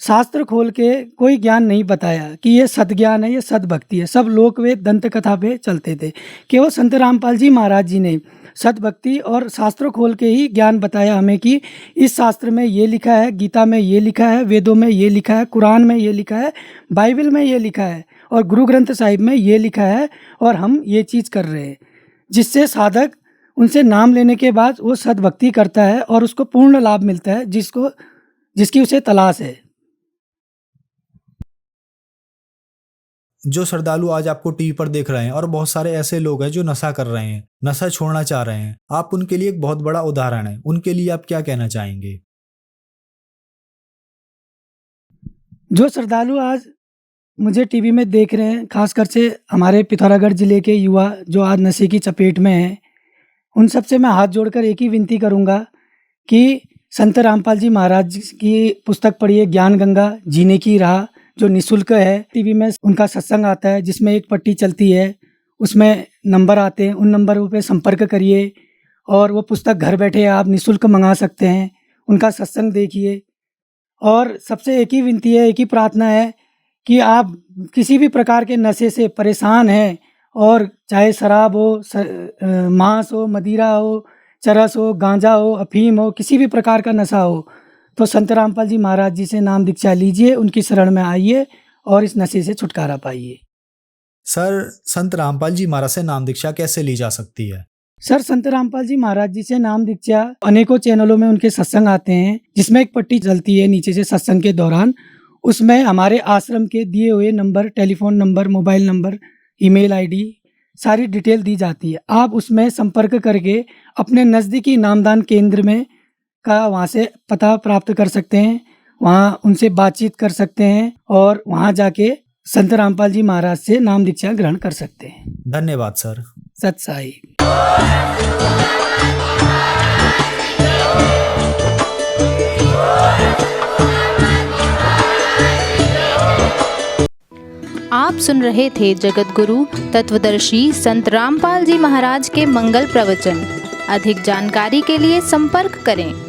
शास्त्र खोल के कोई ज्ञान नहीं बताया कि ये सद्ज्ञान है, ये सद्भक्ति है। सब लोक वेद दंत कथा पे चलते थे। केवल संत रामपाल जी महाराज जी ने सद्भक्ति और शास्त्र खोल के ही ज्ञान बताया हमें कि इस शास्त्र में ये लिखा है, गीता में ये लिखा है, वेदों में ये लिखा है, कुरान में ये लिखा है, बाइबल में ये लिखा है और गुरु ग्रंथ साहिब में ये लिखा है और हम ये चीज़ कर रहे हैं, जिससे साधक उनसे नाम लेने के बाद वो सद्भक्ति करता है और उसको पूर्ण लाभ मिलता है जिसकी उसे तलाश है। जो श्रद्धालु आज आपको टीवी पर देख रहे हैं और बहुत सारे ऐसे लोग हैं जो नशा कर रहे हैं, नशा छोड़ना चाह रहे हैं, आप उनके लिए एक बहुत बड़ा उदाहरण है। उनके लिए आप क्या कहना चाहेंगे? जो श्रद्धालु आज मुझे टीवी में देख रहे हैं, खासकर से हमारे पिथौरागढ़ जिले के युवा जो आज नशे की चपेट में हैं, उन सब से मैं हाथ जोड़कर एक ही विनती करूंगा कि संत रामपाल जी महाराज की पुस्तक पढ़िए, ज्ञान गंगा जीने की राह, जो निःशुल्क है। टीवी में उनका सत्संग आता है जिसमें एक पट्टी चलती है, उसमें नंबर आते हैं, उन नंबरों पे संपर्क करिए और वो पुस्तक घर बैठे आप निःशुल्क मंगा सकते हैं। उनका सत्संग देखिए। और सबसे एक ही विनती है, एक ही प्रार्थना है कि आप किसी भी प्रकार के नशे से परेशान हैं, और चाहे शराब हो, मांस हो, मदिरा हो, चरस हो, गांजा हो, अफीम हो, किसी भी प्रकार का नशा हो, तो संत रामपाल जी महाराज जी से नाम दीक्षा लीजिए, उनकी शरण में आइए और इस नशे से छुटकारा पाइए। सर, संत रामपाल जी महाराज से नाम दीक्षा कैसे ली जा सकती है? सर, संत रामपाल जी महाराज जी से नाम दीक्षा अनेकों चैनलों में उनके सत्संग आते हैं, जिसमें एक पट्टी चलती है नीचे से सत्संग के दौरान। उसमें हमारे आश्रम के दिए हुए number, telephone number, mobile number, email ID, सारी डिटेल दी जाती है। आप उसमें संपर्क करके अपने नज़दीकी नामदान केंद्र में का वहाँ से पता प्राप्त कर सकते हैं, वहाँ उनसे बातचीत कर सकते हैं और वहाँ जाके संत रामपाल जी महाराज से नाम दीक्षा ग्रहण कर सकते हैं। धन्यवाद सर। सत साई। आप सुन रहे थे जगत गुरु तत्वदर्शी संत रामपाल जी महाराज के मंगल प्रवचन। अधिक जानकारी के लिए संपर्क करें